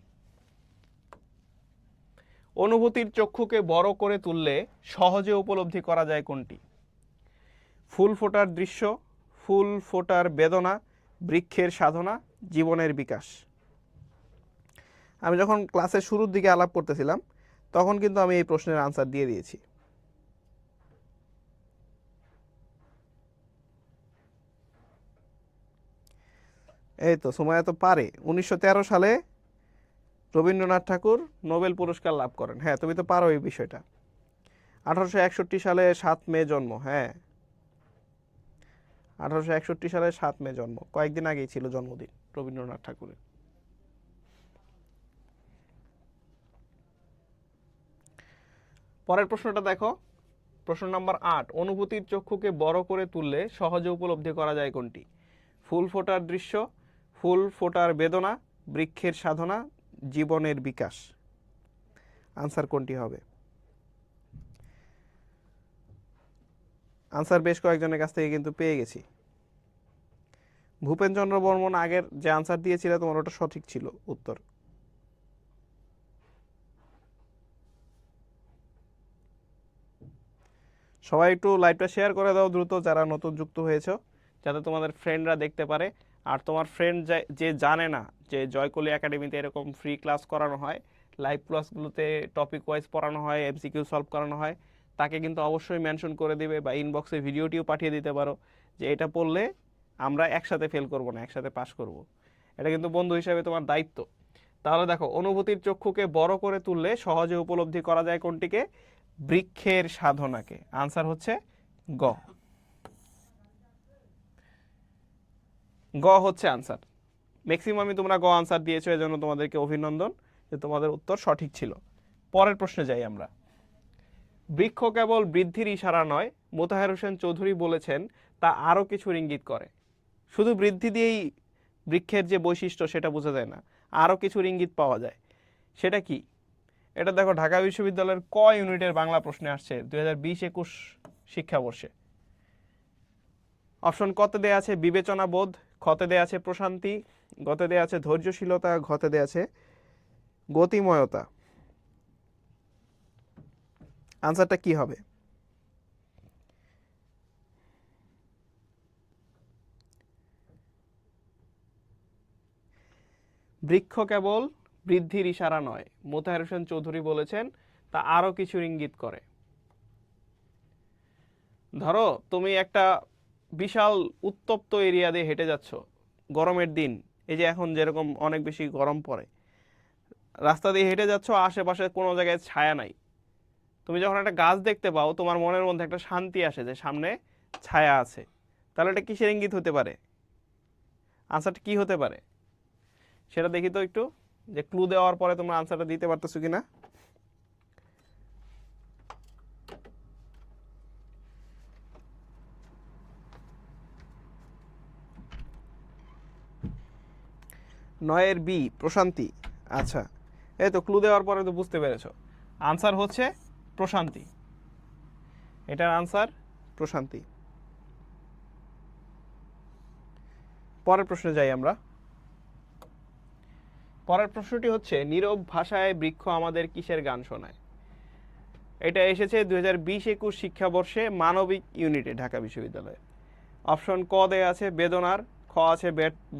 অনুভূতির চক্ষুকে বড় করে তুললে সহজে উপলব্ধি করা যায় কোনটি? ফুল ফোটার দৃশ্য, ফুল ফোটার বেদনা, বৃক্ষের সাধনা, জীবনের বিকাশ। আমি যখন ক্লাসের শুরুর দিকে আলাপ করতেছিলাম তখন কিন্তু আমি এই প্রশ্নের আনসার দিয়ে দিয়েছি। এই তো সুমাইয়া তো পারে। 1913 সালে রবীন্দ্রনাথ ঠাকুর নোবেল পুরস্কার লাভ করেন। হ্যাঁ, তুমি তো পারো এই বিষয়টা। 1861 সালে 7 মে জন্ম। হ্যাঁ, 1861 সালে 7 মে জন্ম, কয়েকদিন আগেই ছিল জন্মদিন রবীন্দ্রনাথ ঠাকুরের। পরের প্রশ্নটা দেখো, প্রশ্ন নাম্বার 8, অনুভূতির চক্ষুকে বড় করে তুললে সহজে উপলব্ধি করা যায় কোনটি? ফুল ফোটার দৃশ্য, ফুল ফোটার বেদনা, বৃক্ষের সাধনা, জীবনের বিকাশ। আনসার কোনটি হবে? আনসার বেশ কয়েকজনের কাছ থেকে কিন্তু পেয়ে গেছি। ভূপেনচন্দ্র বর্মন আগের যে আনসার দিয়েছিল তোমার ওটা সঠিক ছিল উত্তর। সবাই একটু লাইভটা শেয়ার করে দাও দ্রুত, যারা নতুন যুক্ত হয়েছে, যাতে তোমাদের ফ্রেন্ডরা দেখতে পারে। আর তোমার ফ্রেন্ড যে জানে না যে জয়কলি একাডেমিতে এরকম ফ্রি ক্লাস করানো হয়, লাইভ ক্লাসগুলোতে টপিক ওয়াইজ পড়ানো হয়, এমসিকিউ সলভ করানো হয়, তাকে কিন্তু অবশ্যই মেনশন করে দিবে বা ইনবক্সে ভিডিওটিও পাঠিয়ে দিতে পারো যে এটা পড়লে আমরা একসাথে ফেল করব না, একসাথে পাস করব। এটা কিন্তু বন্ধু হিসাবে তোমার দায়িত্ব। তাহলে দেখো, অনুভূতির চক্ষুকে বড় করে তুললে সহজে উপলব্ধি করা যায় কোনটিকে? বৃক্ষের সাধনাকে। আনসার হচ্ছে গ। গ হচ্ছে আনসার। ম্যাক্সিমামই তোমরা গ আনসার দিয়েছো, এজন্য তোমাদেরকে অভিনন্দন যে তোমাদের উত্তর সঠিক ছিল। পরের প্রশ্নে যাই আমরা। বৃক্ষ কেবল বৃদ্ধির ইশারা নয়, মোতাহার হোসেন চৌধুরী বলেছেন তা আরও কিছুর ইঙ্গিত করে। শুধু বৃদ্ধি দিয়েই বৃক্ষের যে বৈশিষ্ট্য সেটা বোঝা যায় না, আরও কিছুর ইঙ্গিত পাওয়া যায়। সেটা কি? এটা দেখো ঢাকা বিশ্ববিদ্যালয়ের ক ইউনিটের বাংলা প্রশ্নে আসছে 2020-21 শিক্ষাবর্ষে। অপশন কতে দেয়া আছে বিবেচনা বোধ, খতে দেয়া আছে প্রশান্তি, গতে দেয়া আছে ধৈর্যশীলতা, ঘতে দেয়া আছে গতিময়তা। আনসারটা কি হবে? বৃক্ষ কেবল বৃদ্ধির ইশারা নয়, মোতাহার হোসেন চৌধুরী বলেছেন তা আরো কিছু ইঙ্গিত করে। ধরো তুমি একটা বিশাল উত্তপ্ত এরিয়া দিয়ে হেঁটে যাচ্ছ গরমের দিন, এই যে এখন যেরকম অনেক বেশি গরম পড়ে, রাস্তা দিয়ে হেঁটে যাচ্ছ, আশেপাশে কোনো জায়গায় ছায়া নাই। তুমি যখন একটা গাছ দেখতে পাও, তোমার মনের মধ্যে একটা শান্তি আসে যে সামনে ছায়া আছে। তাহলে এটা কিসের ইঙ্গিত হতে পারে? আনসারটা কি হতে পারে সেটা দেখি তো একটু, যে ক্লু দেওয়ার পরে তোমরা আনসারটা দিতে পারতেছো কিনা। নয়ের বি প্রশান্তি। আচ্ছা, এই তো ক্লু দেওয়ার পরে তো বুঝতে পেরেছো, আনসার হচ্ছে প্রশান্তি। এটার আনসার প্রশান্তি। পরের প্রশ্নে যাই আমরা। পরের প্রশ্নটি হচ্ছে, নীরব ভাষায় বৃক্ষ আমাদের কিসের গান শোনায়? এটা এসেছে 2020-21 শিক্ষাবর্ষে মানবিক ইউনিটে ঢাকা বিশ্ববিদ্যালয়ে। অপশন ক দেয়া আছে বেদনার, খ আছে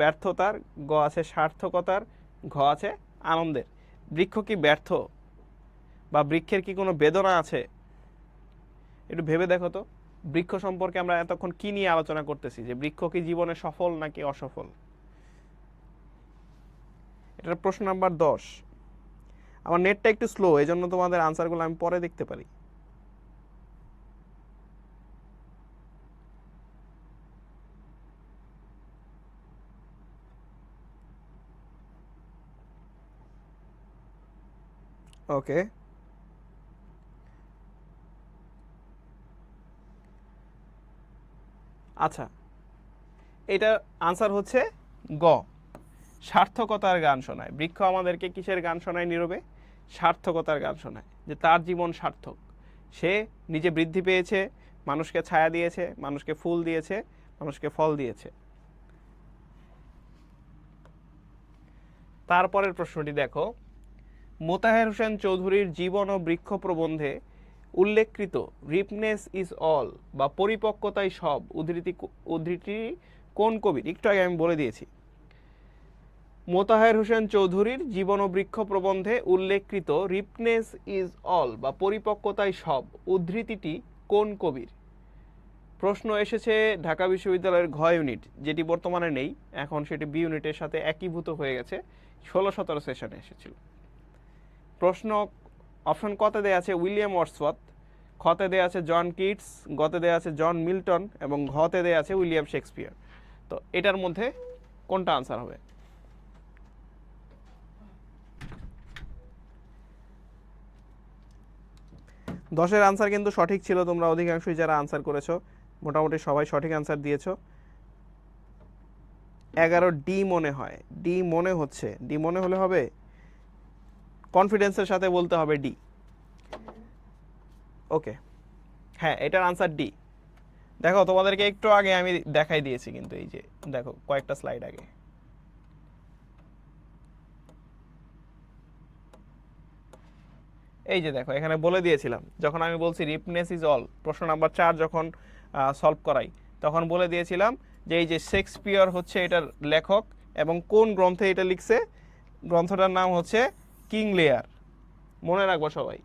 ব্যর্থতার, গ আছে সার্থকতার, ঘ আছে আনন্দের। বৃক্ষ কি ব্যর্থ বা বৃক্ষের কি কোনো বেদনা আছে? একটু ভেবে দেখো তো, বৃক্ষ সম্পর্কে আমরা এতক্ষণ কি নিয়ে আলোচনা করতেছি, যে বৃক্ষ কি জীবনে সফল নাকি অসফল? এটার প্রশ্ন নাম্বার 10। আমার নেটটা একটু স্লো, এই জন্য তোমাদের আনসারগুলো আমি পরে দেখতে পারি। ওকে, আচ্ছা, এটা আনসার হচ্ছে গ, সার্থকতার গান শোনায়। বৃক্ষ আমাদেরকে কিসের গান শোনায় নীরবে? সার্থকতার গান শোনায়, যে তার জীবন সার্থক, সে নিজে বৃদ্ধি পেয়েছে, মানুষকে ছায়া দিয়েছে, মানুষকে ফুল দিয়েছে, মানুষকে ফল দিয়েছে। তারপরের প্রশ্নটি দেখো, মোতাহার হোসেন চৌধুরীর জীবন ও বৃক্ষ প্রবন্ধে উল্লেখকৃত রিপনেস ইজ অল বা পরিপক্কতাই সব উদ্ধৃতি কোন কবির? একটু আগে আমি বলে দিয়েছি। মোতাহার হোসেন চৌধুরীর জীবন ও বৃক্ষ প্রবন্ধে উল্লেখকৃত রিপনেস ইজ অল বা পরিপক্কতাই সব উদ্ধৃতিটি কোন কবির? প্রশ্ন এসেছে ঢাকা বিশ্ববিদ্যালয়ের ঘ ইউনিট, যেটি বর্তমানে নেই, এখন সেটি বি ইউনিটের সাথে একীভূত হয়ে গেছে, 16-17 সেশনে এসেছিল। প্রশ্ন অপশন কতে দেয়া আছে উইলিয়াম ওয়ার্ডসওয়ার্থ, খতে দেয়া আছে জন কিটস, গতে দেয়া আছে জন মিল্টন এবং ঘতে দেয়া আছে উইলিয়াম শেক্সপিয়ার। তো এটার মধ্যে কোনটা আনসার হবে? দশের আনসার কিন্তু সঠিক ছিল, তোমরা অধিকাংশই যারা আনসার করেছো মোটামুটি সবাই সঠিক আনসার দিয়েছো। 11 ডি মনে হয়, ডি মনে হচ্ছে, ডি মনে হলে হবে, কনফিডেন্সের সাথে বলতে হবে ডি। ওকে, হ্যাঁ এটার আনসার ডি। দেখো তোমাদেরকে একটু আগে আমি দেখাই দিয়েছি, কিন্তু এই যে দেখো কয়েকটা স্লাইড আগে। এই যে দেখো এখানে বলে দিয়েছিলাম, যখন আমি বলছি রিপনেস ইজ অল, প্রশ্ন নাম্বার 4 যখন সলভ করাই তখন বলে দিয়েছিলাম যে এই যে শেক্সপিয়র হচ্ছে এটার লেখক এবং কোন গ্রন্থে এটা লিখছে, গ্রন্থটার নাম হচ্ছে কিং লিয়ার। মনে রাখবো সবাই।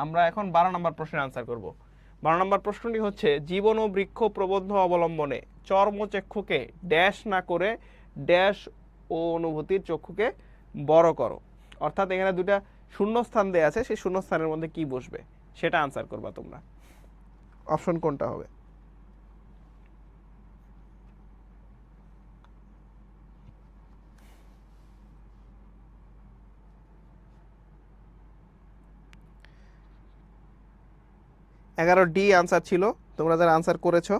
আমরা এখন 12 নম্বর প্রশ্নের আনসার করব। 12 নম্বর প্রশ্নটি হচ্ছে জীবন ও বৃক্ষ প্রবন্ধ অবলম্বনে চর্মচক্ষুকে ড্যাশ না করে ড্যাশ ও অনুভূতির চক্ষুকে বড় করো। অর্থাৎ এখানে দুটা শূন্যস্থান দেয়া আছে, সেই শূন্যস্থানের মধ্যে কি বসবে সেটা আনসার করবা তোমরা। অপশন কোনটা হবে? এগারো ডি আনসার ছিল, তোমরা যারা আনসার করেছো।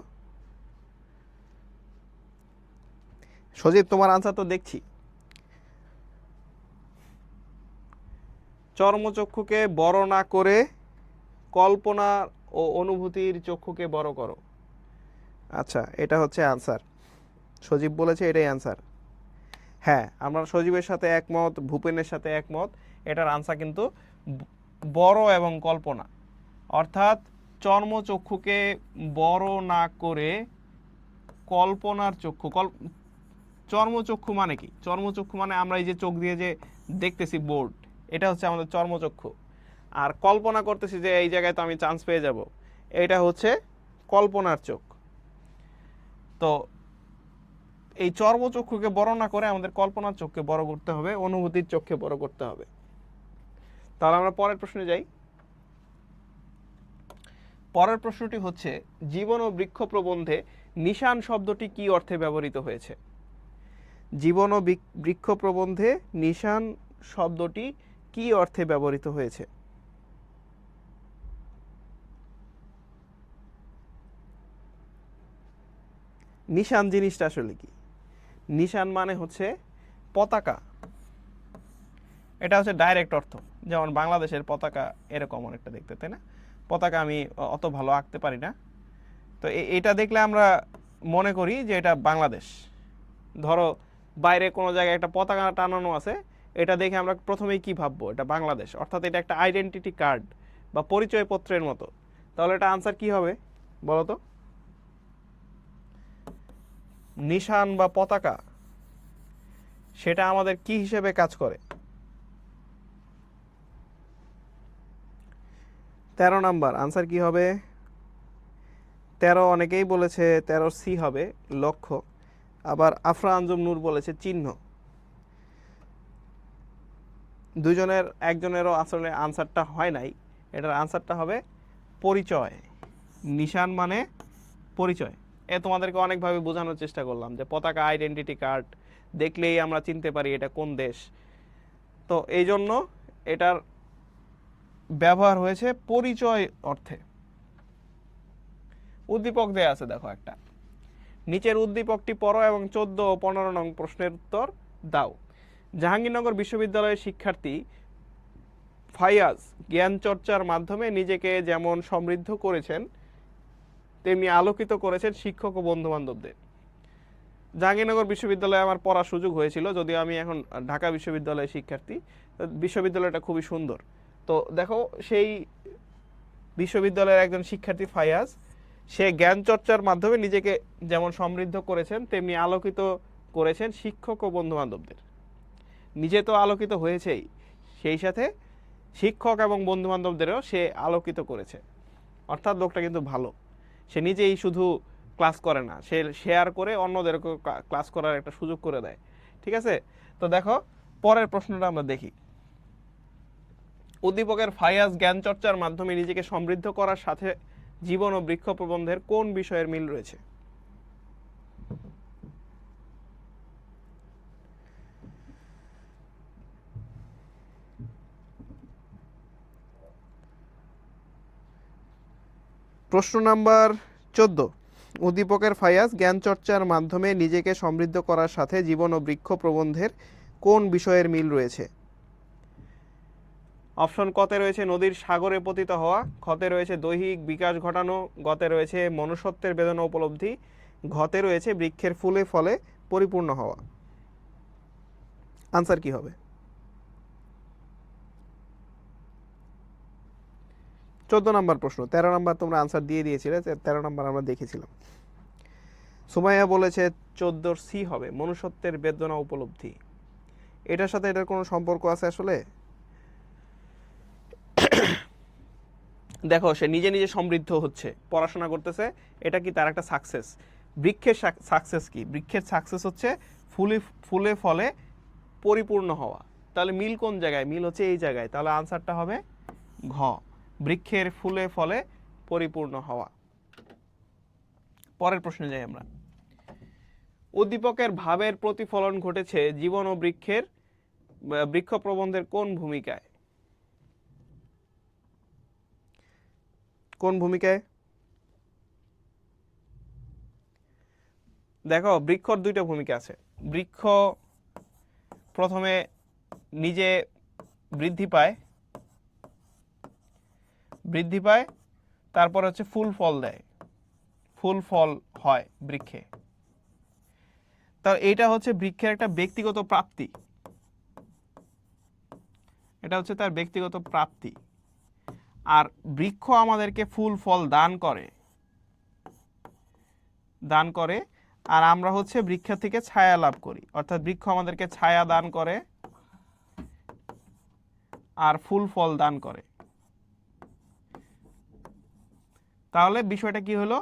সজীব তোমার আনসার তো দেখছি। চর্মচক্ষুকে বড় না করে কল্পনা ও অনুভূতির চক্ষুকে বড় করো। আচ্ছা, এটা হচ্ছে আনসার, সজীব বলেছে এটাই আনসার। হ্যাঁ, আমরা সজীবের সাথে একমত, ভূপেনের সাথে একমত। এটার আনসার কিন্তু বড় এবং কল্পনা, অর্থাৎ চর্মচক্ষুকে বড় না করে কল্পনার চক্ষু। চর্মচক্ষু মানে কি? চর্মচক্ষু মানে আমরা এই যে চোখ দিয়ে যে দেখতেছি বোর্ড, এটা হচ্ছে আমাদের চর্মচক্ষু। আর কল্পনা করতেছি যে এই জায়গায় তো আমি চান্স পেয়ে যাব, এটা হচ্ছে কল্পনার চোখ। তো এই চর্মচক্ষুকে বড় না করে আমাদের কল্পনার চোখকে বড় করতে হবে, অনুভূতির চোখকে বড় করতে হবে। তাহলে আমরা পরের প্রশ্নে যাই। পরের প্রশ্নটি হচ্ছে জীবন ও বৃক্ষ প্রবন্ধে নিশান শব্দটি কি অর্থে ব্যবহৃত হয়েছে? জীবন ও বৃক্ষ প্রবন্ধে নিশান শব্দটি কি অর্থে ব্যবহৃত হয়েছে? নিশান জিনিসটা আসলে কি? নিশান মানে হচ্ছে পতাকা, এটা হচ্ছে ডাইরেক্ট অর্থ। যেমন বাংলাদেশের পতাকা এরকম অনেকটা দেখতে, তাই না? পতাকা আমি অত ভালো আঁকতে পারি না, তো এটা দেখলে আমরা মনে করি যে এটা বাংলাদেশ। ধরো বাইরে কোনো জায়গায় একটা পতাকা টানানো আছে, এটা দেখে আমরা প্রথমেই কি ভাববো? এটা বাংলাদেশ, অর্থাৎ এটা একটা আইডেন্টিটি কার্ড বা পরিচয়পত্রের মতো। তাহলে এটা আনসার কি হবে বলো তো? নিশান বা পতাকা সেটা আমাদের কি হিসেবে কাজ করে? 13 নাম্বার আনসার কি হবে? 13 অনেকেই বলেছে 13 সি হবে, লক্ষ্য। আবার আফরা আঞ্জুম নূর বলেছে চিহ্ন। দুজনের একজনেরও আসলে আনসারটা হয় নাই, এটার আনসারটা হবে পরিচয়। নিশান মানে পরিচয়। তোমাদেরকে অনেকভাবে বোঝানোর চেষ্টা করলাম যে পতাকা আইডেন্টিটি কার্ড, দেখলেই আমরা চিনতে পারি এটা কোন দেশ। তো এই জন্য এটার ব্যবহার হয়েছে পরিচয় অর্থে। উদ্দীপক দেয়া আছে দেখো একটা, নিচের উদ্দীপকটি পড়ো এবং 14 ও 15 নং প্রশ্নের উত্তর দাও। জাহাঙ্গীরনগর বিশ্ববিদ্যালয়ের শিক্ষার্থী ফাইয়াজ জ্ঞান চর্চার মাধ্যমে নিজেকে যেমন সমৃদ্ধ করেছেন তেমনি আলোকিত করেছেন শিক্ষক ও বন্ধু বান্ধবদের। জাহাঙ্গীরনগর বিশ্ববিদ্যালয়ে আমার পড়ার সুযোগ হয়েছিল, যদিও আমি এখন ঢাকা বিশ্ববিদ্যালয়ের শিক্ষার্থী। বিশ্ববিদ্যালয়টা খুবই সুন্দর। তো দেখো সেই বিশ্ববিদ্যালয়ের একজন শিক্ষার্থী ফাইয়াজ, সে জ্ঞান চর্চার মাধ্যমে নিজেকে যেমন সমৃদ্ধ করেছেন তেমনি আলোকিত করেছেন শিক্ষক ও বন্ধু বান্ধবদের। নিজে তো আলোকিত হয়েছেই, সেই সাথে শিক্ষক এবং বন্ধু বান্ধবদেরও সে আলোকিত করেছে। অর্থাৎ লোকটা কিন্তু ভালো, সে নিজেই শুধু ক্লাস করে না, সে শেয়ার করে অন্যদেরকে ক্লাস করার একটা সুযোগ করে দেয়। ঠিক আছে, তো দেখো পরের প্রশ্নটা আমরা দেখি। উদ্দীপকের ফায়াজ জ্ঞান চর্চার মাধ্যমে নিজেকে সমৃদ্ধ করার সাথে জীবন ও বৃক্ষ প্রবন্ধের কোন বিষয়ের মিল রয়েছে? প্রশ্ন নাম্বার 14, উদ্দীপকের ফায়াজ জ্ঞান চর্চার মাধ্যমে নিজেকে সমৃদ্ধ করার সাথে জীবন ও বৃক্ষ প্রবন্ধের কোন বিষয়ের মিল রয়েছে? অপশন কতে রয়েছে নদীর সাগরে পতিত হওয়া, খতে রয়েছে দৈহিক বিকাশ ঘটানো, গতে রয়েছে মনুষ্যত্বের বেদনা উপলব্ধি, ঘতে রয়েছে বৃক্ষের ফুলে ফলে পরিপূর্ণ হওয়া। আনসার কি হবে? 14 নম্বর প্রশ্ন। 13 নম্বর তোমরা আনসার দিয়ে দিয়েছিলে, 13 নম্বর আমরা দেখেছিলাম। সুমাইয়া বলেছে 14 সি হবে, মনুষ্যত্বের বেদনা উপলব্ধি। এটার সাথে এটার কোনো সম্পর্ক আছে আসলে? দেখো, সে নিজে নিজে সমৃদ্ধ হচ্ছে, পড়াশোনা করতেছে, এটা কি তার একটা সাকসেস? বৃক্ষের সাকসেস কি? বৃক্ষের সাকসেস হচ্ছে ফুলে ফলে পরিপূর্ণ হওয়া। তাহলে মিল কোন জায়গায়? মিল হচ্ছে এই জায়গায়। তাহলে আনসারটা হবে ঘ, বৃক্ষের ফুলে ফলে পরিপূর্ণ হওয়া। পরের প্রশ্নে যাই আমরা। উদ্দীপকের ভাবের প্রতিফলন ঘটেছে জীবন ও বৃক্ষ প্রবন্ধের কোন ভূমিকায়? কোন ভূমিকায়? দেখো, বৃক্ষর দুইটা ভূমিকা আছে। বৃক্ষ প্রথমে নিজে বৃদ্ধি পায়, তারপর হচ্ছে ফুল ফল দেয়, ফুল ফল হয় বৃক্ষে। তা এটা হচ্ছে বৃক্ষের একটা ব্যক্তিগত প্রাপ্তি, এটা হচ্ছে তার ব্যক্তিগত প্রাপ্তি। আর বৃক্ষ আমাদেরকে ফুল ফল দান করে, আর আমরা হচ্ছে বৃক্ষ থেকে ছায়া লাভ করি। অর্থাৎ বৃক্ষ আমাদেরকে ছায়া দান করে আর ফুল ফল দান করে। তাহলে বিষয়টা কি হলো?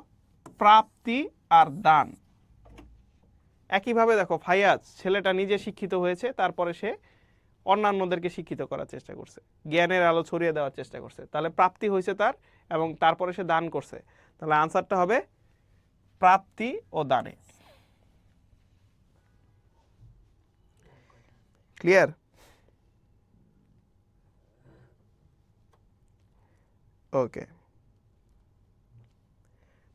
প্রাপ্তি আর দান। একইভাবে দেখো, ফাইয়াজ ছেলেটা নিজে শিক্ষিত হয়েছে, তারপরে সে অন্যান্যদেরকে শিক্ষিত করার চেষ্টা করছে, জ্ঞানের আলো ছড়িয়ে দেওয়ার চেষ্টা করছে। তাহলে প্রাপ্তি হয়েছে তার, এবং তারপরে সে দান করছে। তাহলে আনসারটা হবে প্রাপ্তি ও দানে। ক্লিয়ার? ওকে,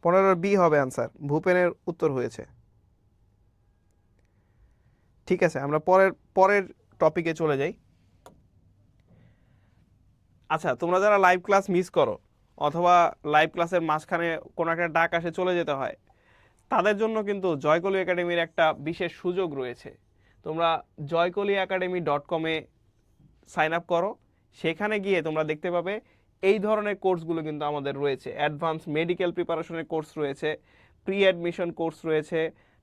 15 বি হবে আনসার। ভূপেনের উত্তর হয়েছে। ঠিক আছে, আমরা পরের টপিকে চলে যাই। আচ্ছা, তোমরা যারা লাইভ ক্লাস মিস করো অথবা লাইভ ক্লাসের মাঝখানে কোনো একটা ডাক আসে চলে যেতে হয়, তাদের জন্য কিন্তু জয়কলি একাডেমির একটা বিশেষ সুযোগ রয়েছে। তোমরা joykolyaacademy.com-এ সাইন আপ করো। সেখানে গিয়ে তোমরা দেখতে পাবে এই ধরনের কোর্সগুলো কিন্তু আমাদের রয়েছে। অ্যাডভান্স মেডিকেল প্রিপারেশনের কোর্স রয়েছে, প্রি অ্যাডমিশন কোর্স রয়েছে,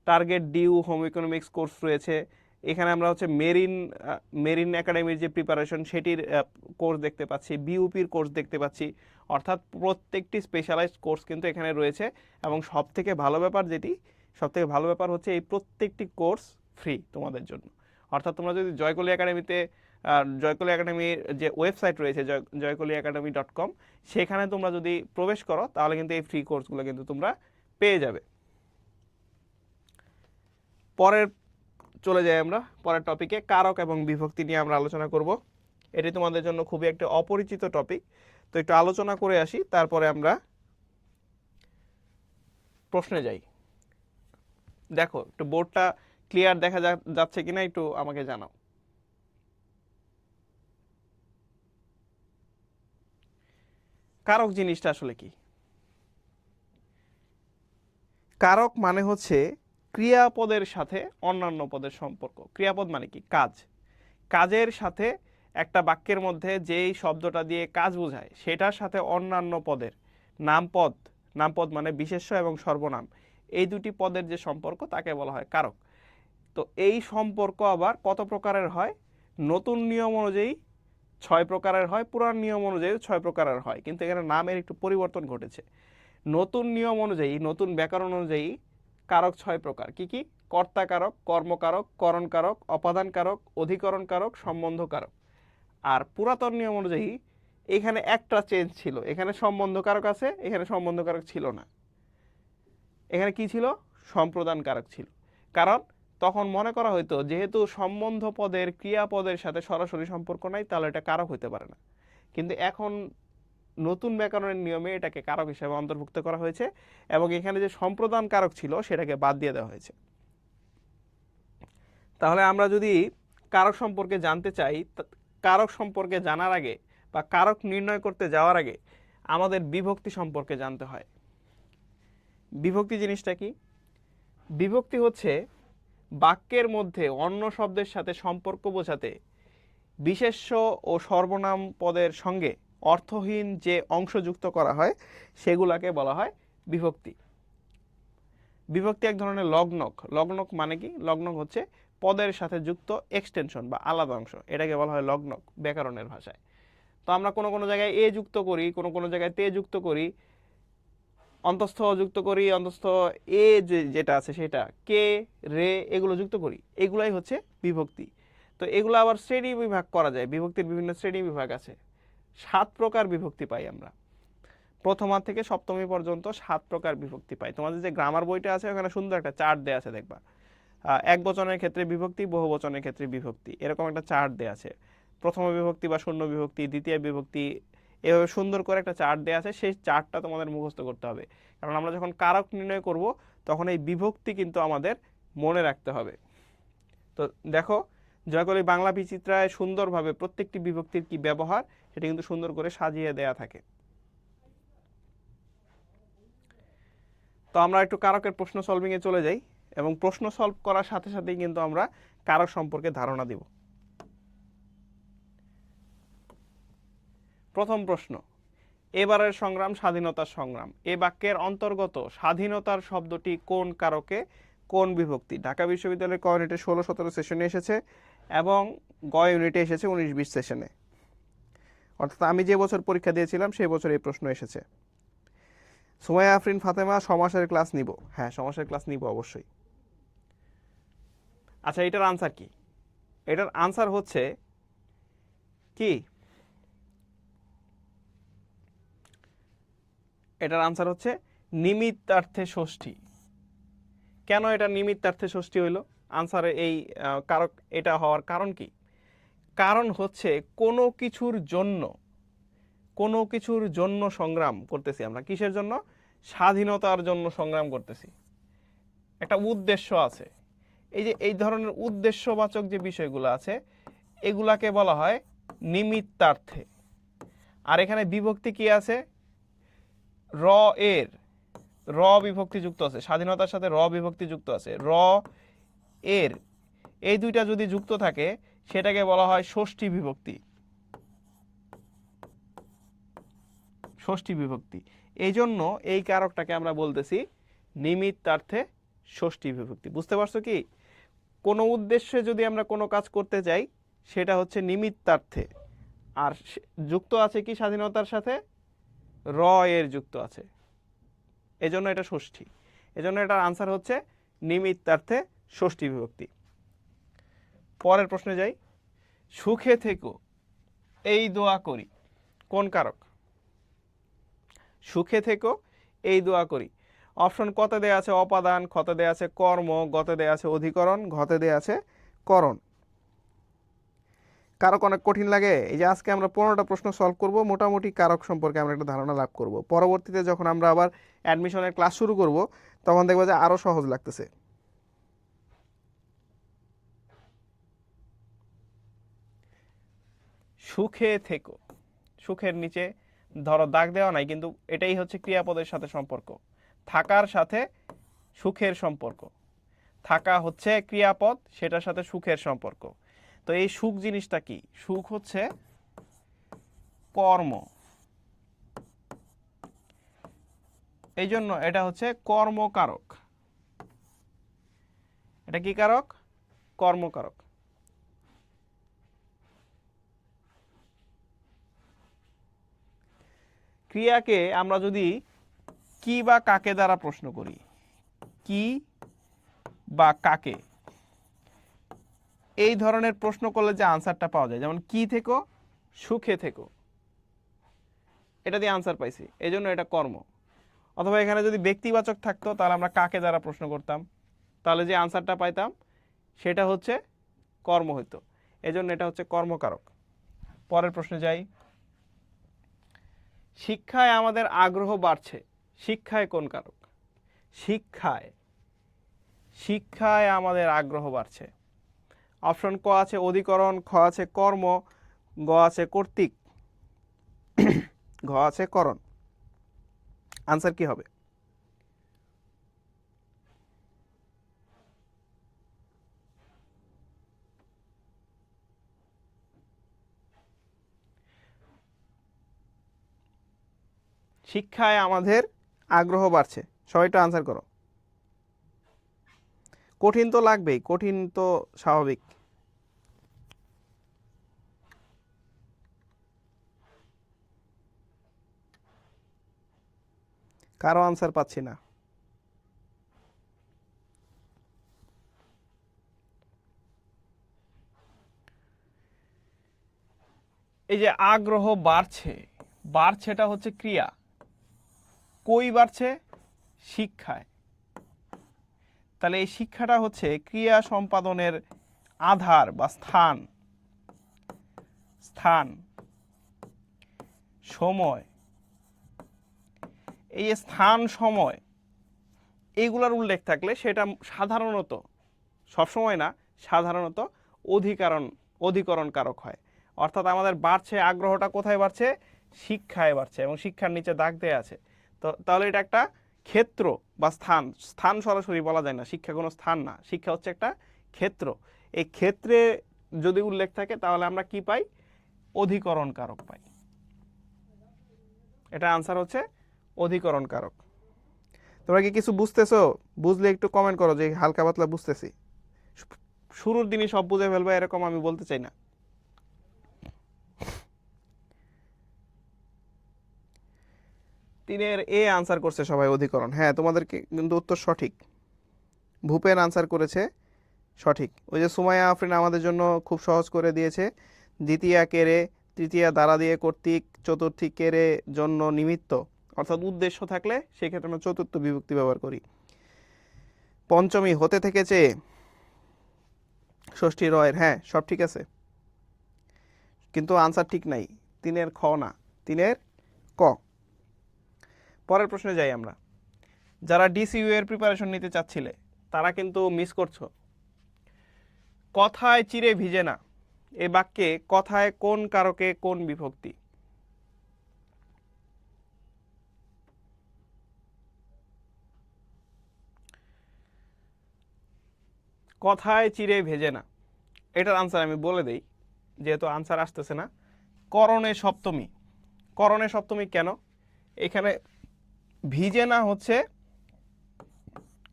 target due home economics course রয়েছে। এখানে আমরা হচ্ছে মেরিন একাডেমির যে প্রিপারেশন সেটির কোর্স দেখতে পাচ্ছি, বিউপির কোর্স দেখতে পাচ্ছি। অর্থাৎ প্রত্যেকটি স্পেশালাইজড কোর্স কিন্তু এখানে রয়েছে। এবং সবথেকে ভালো ব্যাপার হচ্ছে এই প্রত্যেকটি কোর্স ফ্রি তোমাদের জন্য। অর্থাৎ তোমরা যদি জয়কলি একাডেমির যে ওয়েবসাইট রয়েছে joykolyaacademy.com, সেখানে তোমরা যদি প্রবেশ করো তাহলে কিন্তু এই ফ্রি কোর্সগুলো কিন্তু তোমরা পেয়ে যাবে। চলে যাই আমরা পরের টপিকে। কারক এবং বিভক্তি নিয়ে আমরা আলোচনা করব। এটি তোমাদের জন্য খুবই একটা অপরিচিত টপিক, তো একটু আলোচনা করে আসি, তারপরে আমরা প্রশ্নে যাই। দেখো, একটু বোর্ডটা ক্লিয়ার দেখা যাচ্ছে কিনা একটু আমাকে জানাও। কারক জিনিসটা আসলে কি? কারক মানে হচ্ছে ক্রিয়াপদের সাথে অন্যান্য পদের সম্পর্ক। ক্রিয়াপদ মানে কি? কাজের সাথে একটা বাক্যের মধ্যে যেই শব্দটা দিয়ে কাজ বোঝায় সেটার সাথে অন্যান্য পদের নামপদ মানে বিশেষ্য এবং সর্বনাম, এই দুটি পদের যে সম্পর্ক তাকে বলা হয় কারক। তো এই সম্পর্ক আবার কত প্রকারের হয়? নতুন নিয়ম অনুযায়ী 6 প্রকারের হয়, পুরান নিয়ম অনুযায়ী 6 প্রকারের হয়, কিন্তু এখানে নামের একটু পরিবর্তন ঘটেছে। নতুন নিয়ম অনুযায়ী, নতুন ব্যাকরণ অনুযায়ী কারক 6 প্রকার। কি কি? কর্তা কারক, কর্মকারক, করণ কারক, অপাদান কারক, অধিকরণ কারক, সম্বন্ধ কারক। আর পুরাতন নিয়ম অনুযায়ী এখানে একটা চেঞ্জ ছিল, এখানে সম্বন্ধ কারক আছে, এখানে সম্বন্ধ কারক ছিল না, এখানে কি ছিল, সম্প্রদান কারক ছিল। কারণ তখন মনে করা হয়তো যেহেতু সম্বন্ধ পদের ক্রিয়াপদের সাথে সরাসরি সম্পর্ক নাই, তাহলে এটা কারক হইতে পারে না। কিন্তু এখন নতুন ব্যাকরণের নিয়মে এটাকে কারক হিসেবে অন্তর্ভুক্ত করা হয়েছে, এবং এখানে যে সম্প্রদান কারক ছিল সেটাকে বাদ দিয়ে দেওয়া হয়েছে। তাহলে আমরা যদি কারক সম্পর্কে জানতে চাই, কারক সম্পর্কে জানার আগে বা কারক নির্ণয় করতে যাওয়ার আগে আমাদের বিভক্তি সম্পর্কে জানতে হয়। বিভক্তি জিনিসটা কি? বিভক্তি হচ্ছে বাক্যের মধ্যে অন্য শব্দের সাথে সম্পর্ক বোঝাতে বিশেষ্য ও সর্বনাম পদের সঙ্গে অর্থহীন যে অংশ যুক্ত করা হয় সেগুলাকে বলা হয় বিভক্তি। বিভক্তি এক ধরনের লগ্নক। লগ্নক মানে কি? লগ্নক হচ্ছে পদের সাথে যুক্ত এক্সটেনশন বা আলাদা অংশ, এটাকে বলা হয় লগ্নক ব্যাকরণের ভাষায়। তো আমরা কোনো কোনো জায়গায় এ যুক্ত করি, কোনো কোনো জায়গায় তে যুক্ত করি, অন্তস্থ যুক্ত করি, অন্তস্থ এ যেটা আছে সেটা, কে, রে, এগুলো যুক্ত করি, এগুলাই হচ্ছে বিভক্তি। তো এগুলো আবার শ্রেণী বিভাগ করা যায়, বিভক্তির বিভিন্ন শ্রেণী বিভাগ আছে। 7 প্রকার বিভক্তি পাই আমরা, প্রথমা থেকে সপ্তমী পর্যন্ত 7 প্রকার বিভক্তি পাই। তোমাদের যে গ্রামার বইটা আছে ওখানে সুন্দর একটা চার্ট দেওয়া আছে, দেখবা এক বচনের ক্ষেত্রে বিভক্তি, বহু বচনের ক্ষেত্রে বিভক্তি, এরকম একটা চার্ট দেওয়া আছে। প্রথম বিভক্তি বা শূন্য বিভক্তি, দ্বিতীয় বিভক্তি, এভাবে সুন্দর করে একটা চার্ট দেওয়া আছে। সেই চার্টটা তোমাদের মুখস্থ করতে হবে, কারণ আমরা যখন কারক নির্ণয় করব তখন এই বিভক্তি কিন্তু আমাদের মনে রাখতে হবে। তো দেখো, জয়কলি বাংলা বিচিত্রায় সুন্দরভাবে প্রত্যেকটি বিভক্তির কি ব্যবহার সেটা কিন্তু সুন্দর করে সাজিয়ে দেয়া থাকে। তো আমরা একটু কারকের প্রশ্ন সলভিংয়ে চলে যাই, এবং প্রশ্ন সলভ করার সাথে সাথেই কিন্তু আমরা কারক সম্পর্কে ধারণা দিব। প্রথম প্রশ্ন, এবারের সংগ্রাম স্বাধীনতার সংগ্রাম, এ বাক্যের অন্তর্গত স্বাধীনতার শব্দটি কোন কারকে কোন বিভক্তি? ঢাকা বিশ্ববিদ্যালয়ের ক ইউনিটে 16-17 সেশনে এসেছে এবং গ ইউনিটে এসেছে 19-20 সেশনে। অর্থাৎ আমি যে বছর পরীক্ষা দিয়েছিলাম সেই বছর এই প্রশ্ন এসেছে। সুমাইয়া আফরিন ফাতেমা, সমাসের ক্লাস নিব? হ্যাঁ, সমাসের ক্লাস নিব অবশ্যই। আচ্ছা, এটার আনসার কি? এটার আনসার হচ্ছে কি? এটার আনসার হচ্ছে নিমিত্তার্থে ষষ্ঠী। কেন এটা নিমিত্তার্থে ষষ্ঠী হইল? আনসারে এই কারক এটা হওয়ার কারণ কি? কারণ হচ্ছে কোনো কিছুর জন্য সংগ্রাম করতেছি আমরা। কিসের জন্য? স্বাধীনতার জন্য সংগ্রাম করতেছি, একটা উদ্দেশ্য আছে। এই যে এই ধরনের উদ্দেশ্যবাচক যে বিষয়গুলো আছে এগুলাকে বলা হয় নিমিত্তার্থে। আর এখানে বিভক্তি কি আছে? র এর, র বিভক্তি যুক্ত আছে, স্বাধীনতার সাথে র বিভক্তি যুক্ত আছে। র এর এই দুইটা যদি যুক্ত থাকে সেটাকে বলা হয় ষষ্ঠী বিভক্তি। ষষ্ঠী বিভক্তি। এই জন্য এই কারকটাকে আমরা বলতেছি নিমিত্তার্থে ষষ্ঠী বিভক্তি। বুঝতে পারছো কি? কোনো উদ্দেশ্যে যদি আমরা কোনো কাজ করতে যাই সেটা হচ্ছে নিমিত্তার্থে, আর যুক্ত আছে কি স্বাধীনতার সাথে? র এর যুক্ত আছে, এজন্য এটা ষষ্ঠী। এজন্য এটার আনসার হচ্ছে নিমিত্তার্থে ষষ্ঠী বিভক্তি। পরের প্রশ্নে যাই। সুখে থেকো এই দোয়া করি, কোন কারক? সুখে থেকো এই দোয়া করি। অপশন কতে দেয়া আছে অপাদান, খতে দেয়া আছে কর্ম, গতে দেয়া আছে অধিকরণ, ঘতে দেয়া আছে করণ। কারক অনেক কঠিন লাগে? এই যে আজকে আমরা 15টা প্রশ্ন সলভ করব, মোটামুটি কারক সম্পর্কে আমরা একটা ধারণা লাভ করব। পরবর্তীতে যখন আমরা আবার অ্যাডমিশনের ক্লাস শুরু করব তখন দেখবো যে আরো সহজ লাগতেছে। সুখে থেকো, সুখের নিচে ধরো দাগ দেওয়া নাই, কিন্তু এটাই হচ্ছে ক্রিয়াপদের সাথে সম্পর্ক। থাকার সাথে সুখের সম্পর্ক, থাকা হচ্ছে ক্রিয়াপদ, সেটার সাথে সুখের সম্পর্ক। তো এই সুখ জিনিসটা কি? সুখ হচ্ছে কর্ম, এই জন্য এটা হচ্ছে কর্মকারক। এটা কি কারক? কর্মকারক। ক্রিয়াকে আমরা যদি কি বা কাকে দ্বারা প্রশ্ন করি, কি বা কাকে, এই ধরনের প্রশ্ন করলে যে আনসারটা পাওয়া যায়, যেমন কি থেকো, সুখে থেকো, এটা দিয়ে আনসার পাইছি, এই জন্য এটা কর্ম। অথবা এখানে যদি ব্যক্তিবাচক থাকতো তাহলে আমরা কাকে দ্বারা প্রশ্ন করতাম, তাহলে যে আনসারটা পাইতাম সেটা হচ্ছে কর্ম হইতো, এজন্য এটা হচ্ছে কর্মকারক। পরের প্রশ্নে যাই। শিক্ষায় আমাদের আগ্রহ বাড়ছে, শিক্ষায় কোন কারক? শিক্ষায়, শিক্ষায় আমাদের আগ্রহ বাড়ছে। অপশন ক আছে অধিকরণ, খ আছে কর্ম, গ আছে কর্তৃক, ঘ আছে করণ। আনসার কি হবে? শিক্ষায় আমাদের আগ্রহ বাড়ছে, সবাই একটু আনসার করো। কঠিন তো লাগবেই, কঠিন তো স্বাভাবিক। কারো আনসার পাচ্ছি না। এই যে আগ্রহ বাড়ছে, বাড়ছেটা হচ্ছে ক্রিয়া, কই বাড়ছে? শিক্ষায়। তাহলে এই শিক্ষাটা হচ্ছে ক্রিয়া সম্পাদনের আধার বা স্থান, স্থান, সময়। এই স্থান সময় এইগুলার উল্লেখ থাকলে সেটা সাধারণত, সবসময় না, সাধারণত অধিকরণ কারক হয়। অর্থাৎ আমাদের বাড়ছে, আগ্রহটা কোথায় বাড়ছে? শিক্ষায় বাড়ছে, এবং শিক্ষার নিচে দাগ দেয়া আছে। তো তাহলে এটা একটা ক্ষেত্র বা স্থান। স্থান সরাসরি বলা যায় না, শিক্ষা কোনো স্থান না, শিক্ষা হচ্ছে একটা ক্ষেত্র। এই ক্ষেত্রে যদি উল্লেখ থাকে তাহলে আমরা কি পাই? অধিকরণ কারক পাই। এটা আনসার হচ্ছে অধিকরণ কারক। তোমরা কি কিছু বুঝতেছো? বুঝলে একটু কমেন্ট করো যে হালকা পাতলা বুঝতেছি। শুরুর দিনই সব বুঝে ফেলবে এরকম আমি বলতে চাই না। তিনের এ আনসার করছে সবাই, অধিকরণ। হ্যাঁ, তোমাদের কিন্তু উত্তর সঠিক। ভূপেন আনসার করেছে সঠিক। ওই যে সুমাইয়া আফরিন আমাদের জন্য খুব সহজ করে দিয়েছে, দ্বিতীয়া কেরে, তৃতীয়া দ্বারা দিয়ে কর্তৃক, চতুর্থী কেরে জন্য নিমিত্ত, অর্থাৎ উদ্দেশ্য থাকলে সেক্ষেত্রে আমরা চতুর্থ বিভক্তি ব্যবহার করি। পঞ্চমী হতে থেকেছে, ষষ্ঠী রয়ের। হ্যাঁ, সব ঠিক আছে, কিন্তু আনসার ঠিক নাই, তিনের খ না, তিনের ক। পরের প্রশ্নে যাই আমরা। যারা ডিসিইউ এর প্রিপারেশন নিতে চাচ্ছিলে তারা কিন্তু মিস করছো। কথায় চিরে ভিজে না, এ বাক্যে কথায় কোন কারকে কোন বিভক্তি? কথায় চিরে ভেজে না, এটার আনসার আমি বলে দেই যেহেতু আনসার আসতেছে না। করণে সপ্তমী। করণে সপ্তমী কেন? এখানে ভিজে না হচ্ছে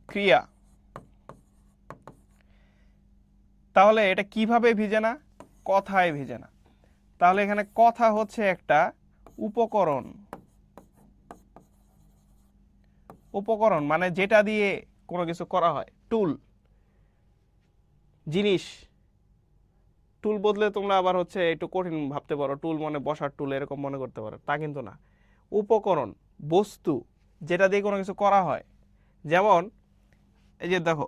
ক্রিয়া, তাহলে এটা কিভাবে ভিজে না? কথায় ভিজে না। তাহলে এখানে কথা হচ্ছে একটা উপকরণ। উপকরণ মানে যেটা দিয়ে কোনো কিছু করা হয়, টুল, জিনিস। টুল বদলে তোমরা আবার হচ্ছে একটু কঠিন ভাবতে পারো, টুল মানে বসার টুল এরকম মনে করতে পারো, তা কিন্তু না। উপকরণ, বস্তু, যেটা দিয়ে কোনো কিছু করা হয়। যেমন এই যে দেখো,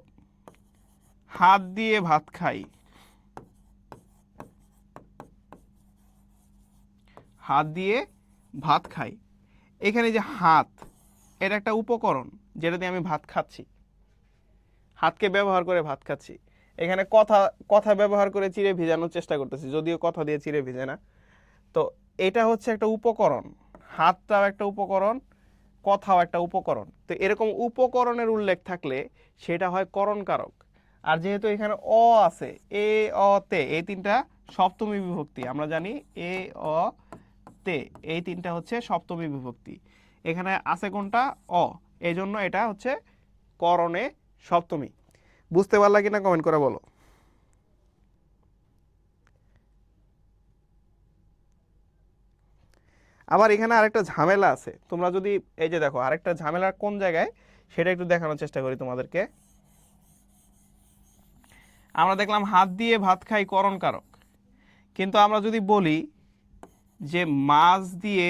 হাত দিয়ে ভাত খাই, হাত দিয়ে ভাত খাই। এখানে যে হাত, এটা একটা উপকরণ যেটা দিয়ে আমি ভাত খাচ্ছি, হাতকে ব্যবহার করে ভাত খাচ্ছি। এখানে কথা, কথা ব্যবহার করে চিড়ে ভিজানোর চেষ্টা করতেছি, যদিও কথা দিয়ে চিড়ে ভিজে না। তো এটা হচ্ছে একটা উপকরণ, হাতটাও একটা উপকরণ, কথাও একটা উপকরণ। তো এরকম উপকরণের উল্লেখ থাকলে সেটা হয় করণ কারক। আর যেহেতু এখানে অ আছে, এ অ তে, এই তিনটা সপ্তমী বিভক্তি, আমরা জানি এ অ তে, এই তিনটা হচ্ছে সপ্তমী বিভক্তি। এখানে আছে কোনটা? অ, এই জন্য এটা হচ্ছে করণে সপ্তমী। বুঝতে পারলা কিনা কমেন্ট করে বলো। আবার এখানে আরেকটা ঝামেলা আছে, তোমরা যদি এই যে দেখো আরেকটা ঝামেলা কোন জায়গায় সেটা একটু দেখানোর চেষ্টা করি তোমাদেরকে। আমরা দেখলাম হাত দিয়ে ভাত খাই করণ কারক, কিন্তু আমরা যদি বলি যে মাছ দিয়ে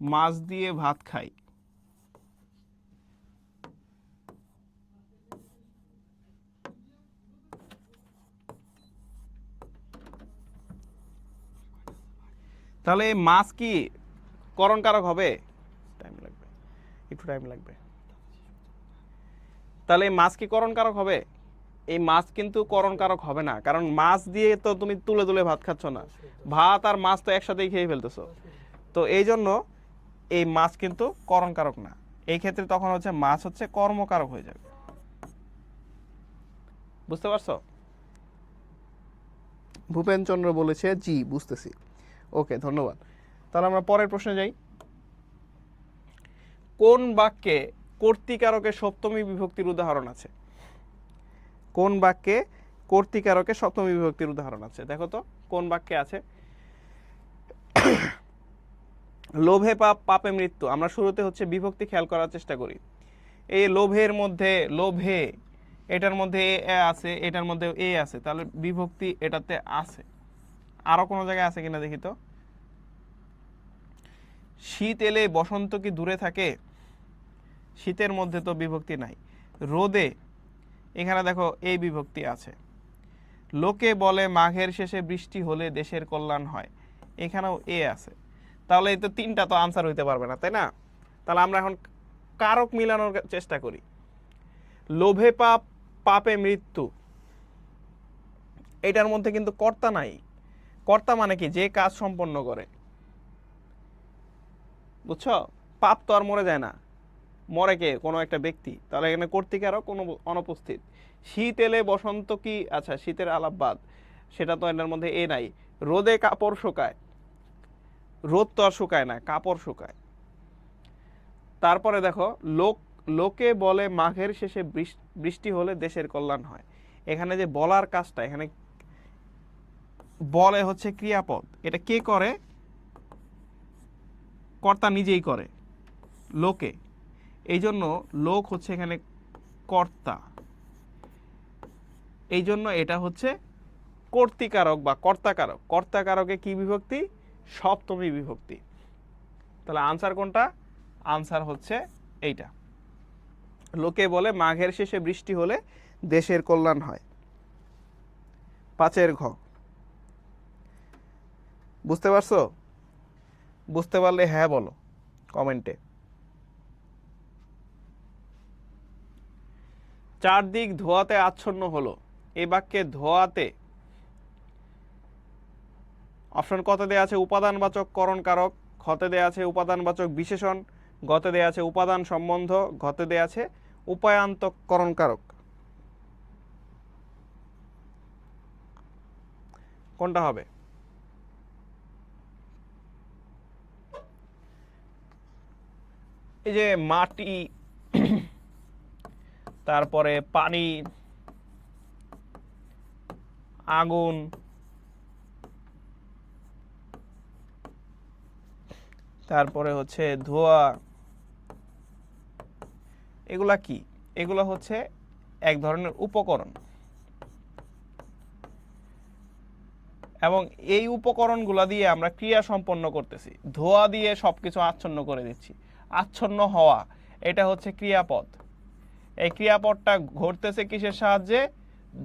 মাছ দিয়ে ভাত খাই। তাহলে এই মাছ কি করণ কারক হবে? টাইম লাগবে, একটু টাইম লাগবে। তাহলে এই মাছ কি করণ কারক হবে? এই মাছ কিন্তু করণ কারক হবে না, কারণ মাছ দিয়ে তো তুমি তুলে তুলে ভাত খাচ্ছ না, ভাত আর মাছ তো একসাথেই খেয়ে ফেলতেছো। তো এই জন্য এই মাছ কিন্তু করণ কারক না। এই ক্ষেত্রে তখন হচ্ছে মাছ হচ্ছে কর্মকারক হয়ে যাবে। বুঝতে পারছো? ভূপেন চন্দ্র বলেছে জি বুঝতেছি। ওকে, ধন্যবাদ। তাহলে আমরা পরের প্রশ্নে যাই। কোন বাক্যে কর্তৃকারকের সপ্তমী বিভক্তির উদাহরণ আছে? কোন বাক্যে কর্তৃকারকের সপ্তমী বিভক্তির উদাহরণ আছে? দেখো তো কোন বাক্যে আছে। লোভে পাপ, পাপে মৃত্যু। আমরা শুরুতে হচ্ছে বিভক্তি খেয়াল করার চেষ্টা করি। এই লোভের মধ্যে, লোভে এটার মধ্যে এ আছে, এটার মধ্যে এ আছে, তাহলে বিভক্তি এটাতে আছে। আরো কোনো জায়গায় আছে কিনা দেখি তো। শীত এলে বসন্ত কি দূরে থাকে? শীতের মধ্যে তো বিভক্তি নাই। রোদে, এখানে দেখো এই বিভক্তি আছে। লোকে বলে মাঘের শেষে বৃষ্টি হলে দেশের কল্যাণ হয়, এখানেও এ আছে। তাহলে এই তো তিনটা তো আনসার হইতে পারবে না, তাই না? তাহলে আমরা এখন কারক মিলানোর চেষ্টা করি। লোভে পাপ, পাপে মৃত্যু, এটার মধ্যে কিন্তু কর্তা নাই। কর্তা মানে কি? যে কাজ সম্পন্ন করে। বুঝছো? পাপ তো আর মরে যায় না, মরে কে? কোনো একটা ব্যক্তি। তাহলে এখানে কর্তৃকারক কোনো অনুপস্থিত। শীত এলে বসন্ত কি, আচ্ছা শীতের আলাপ বাদ, সেটা তো এটার মধ্যে এ নাই। রোদে কাপড় শুকায়, রোদ তো আর শুকায় না, কাপড় শুকায়। তারপরে দেখো লোকে বলে মাঘের শেষে বৃষ্টি হলে দেশের কল্যাণ হয়। এখানে যে বলার কাজটা, এখানে বলে হচ্ছে ক্রিয়াপদ, এটা কে করে? কর্তা নিজেই করে, লোকে। এই জন্য লোক হচ্ছে এখানে কর্তা, এই জন্য এটা হচ্ছে কর্তৃকারক বা কর্তাকারক। কর্তাকারকে কি বিভক্তি? সপ্তমী বিভক্তি। তাহলে আনসার কোনটা? আনসার হচ্ছে এইটা। লোকে বলে মাঘের শেষে বৃষ্টি হলে দেশের কল্যাণ হয়। 5 ঘ। বুঝতে পারছো? বুঝতে পারলে হ্যাঁ বলো কমেন্টে। চারদিক ধোঁয়াতে আচ্ছন্ন হলো, এই বাক্যে ধোঁয়াতে অপশন কতে দেয়া আছে? উপাদানবাচক করণ কারক, খতে দেয়া আছে উপাদানবাচক বিশেষণ, গতে দেয়া আছে উপাদান সম্বন্ধ, ঘতে দেয়া আছে উপায়ান্তক করণ কারক। কোনটা হবে? এই যে মাটি, তারপরে পানি, আগুন, তারপরে হচ্ছে ধোঁয়া, এগুলা কি? এগুলা হচ্ছে এক ধরনের উপকরণ, এবং এই উপকরণগুলা দিয়ে আমরা ক্রিয়া সম্পন্ন করতেছি। ধোঁয়া দিয়ে সবকিছু আচ্ছন্ন করে দিচ্ছি। আচ্ছন্ন হওয়া, এটা হচ্ছে ক্রিয়াপদ। এই ক্রিয়াপদটা ঘটতেছে কিসের সাহায্যে?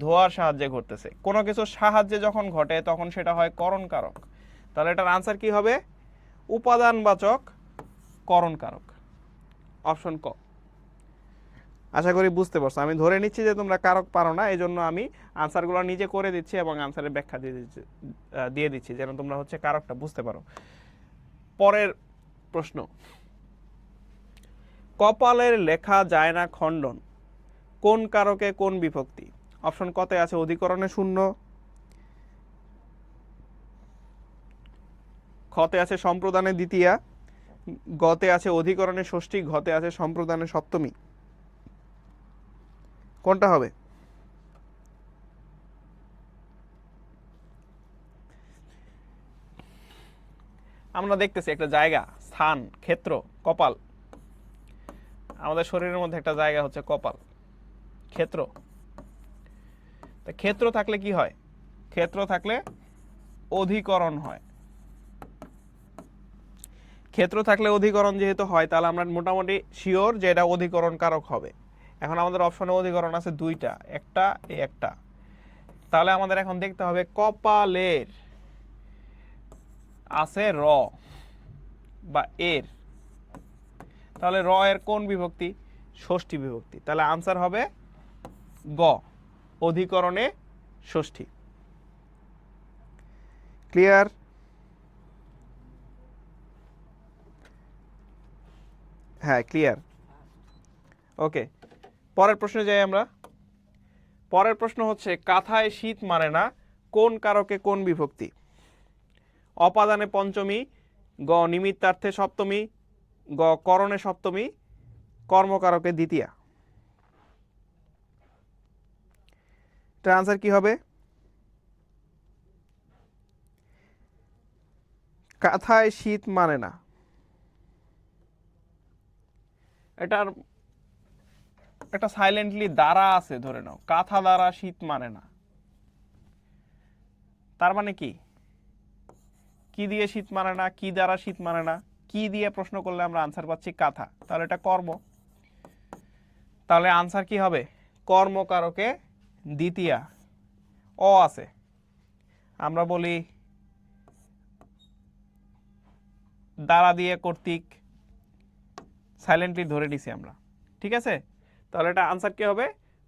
ধোঁয়ার সাহায্যে ঘটতেছে। কোনো কিছুর সাহায্যে যখন ঘটে তখন সেটা হয় করণ কারক। তাহলে এটার আনসার কি হবে? উপাদানবাচক করণ কারক, অপশন ক। আশা করি বুঝতে পারছো। আমি ধরে নিচ্ছি যে তোমরা কারক পারো না, এই জন্য আমি আনসারগুলো নিজে করে দিচ্ছি এবং আনসারের ব্যাখ্যা দিয়ে দিচ্ছি যেন তোমরা হচ্ছে কারকটা বুঝতে পারো। পরের প্রশ্ন, কপালের লেখা যায় না খণ্ডন, কোন কারকে কোন বিভক্তি? অপশন কতে আছে অধিকরণে শূন্য, খতে আছে সম্প্রদানে দ্বিতীয়া, গতে আছে অধিকরণে ষষ্ঠী, ঘতে আছে সম্প্রদানে সপ্তমী। কোনটা হবে? আমরা দেখতেছি একটা জায়গা, স্থান, ক্ষেত্র, কপাল। আমাদের শরীরের মধ্যে একটা জায়গা হচ্ছে কপাল, ক্ষেত্র। ক্ষেত্র থাকলে কি হয়? ক্ষেত্র থাকলে অধিকরণ হয়। ক্ষেত্র থাকলে অধিকরণ যেহেতু হয়, তাহলে আমরা মোটামুটি শিওর যে এটা অধিকরণ কারক হবে। এখন আমাদের অপশনে অধিকরণ আছে দুইটা, একটা একটা। তাহলে আমাদের এখন দেখতে হবে কপালের আছে র বা এর, তাহলে র এর কোন বিভক্তি? ষষ্ঠী বিভক্তি। তাহলে আনসার হবে গ, অধিকরণে ষষ্ঠী। ক্লিয়ার? হ্যাঁ ক্লিয়ার। ওকে, পরের প্রশ্নে যাই আমরা। পরের প্রশ্ন হচ্ছে কাথায় শীত মানে না, কোন কারকে কোন বিভক্তি? অপাদানে পঞ্চমী, গ নিমিত্তার্থে সপ্তমী, গ করণে সপ্তমী, কর্মকারকে দ্বিতীয়া। এটার আনসার কি হবে? কাথায় শীত মানে না, এটার একটা সাইলেন্টলি দ্বারা আছে ধরে নাও, কাঁথা দ্বারা শীত মানে না। তার মানে কি? কি দিয়ে শীত মানে না, কি দ্বারা শীত মানে না, কি দিয়ে প্রশ্ন করলে আমরা আনসার পাচ্ছি কাঁথা, তাহলে এটা কর্ম। তাহলে আনসার কি হবে? কর্মকারকে দ্বিতীয়া। অ আছে, আমরা বলি দ্বারা দিয়ে কর্তৃক, সাইলেন্টলি ধরে নিছি আমরা। ঠিক আছে, তাহলে এটা আনসার কি হবে?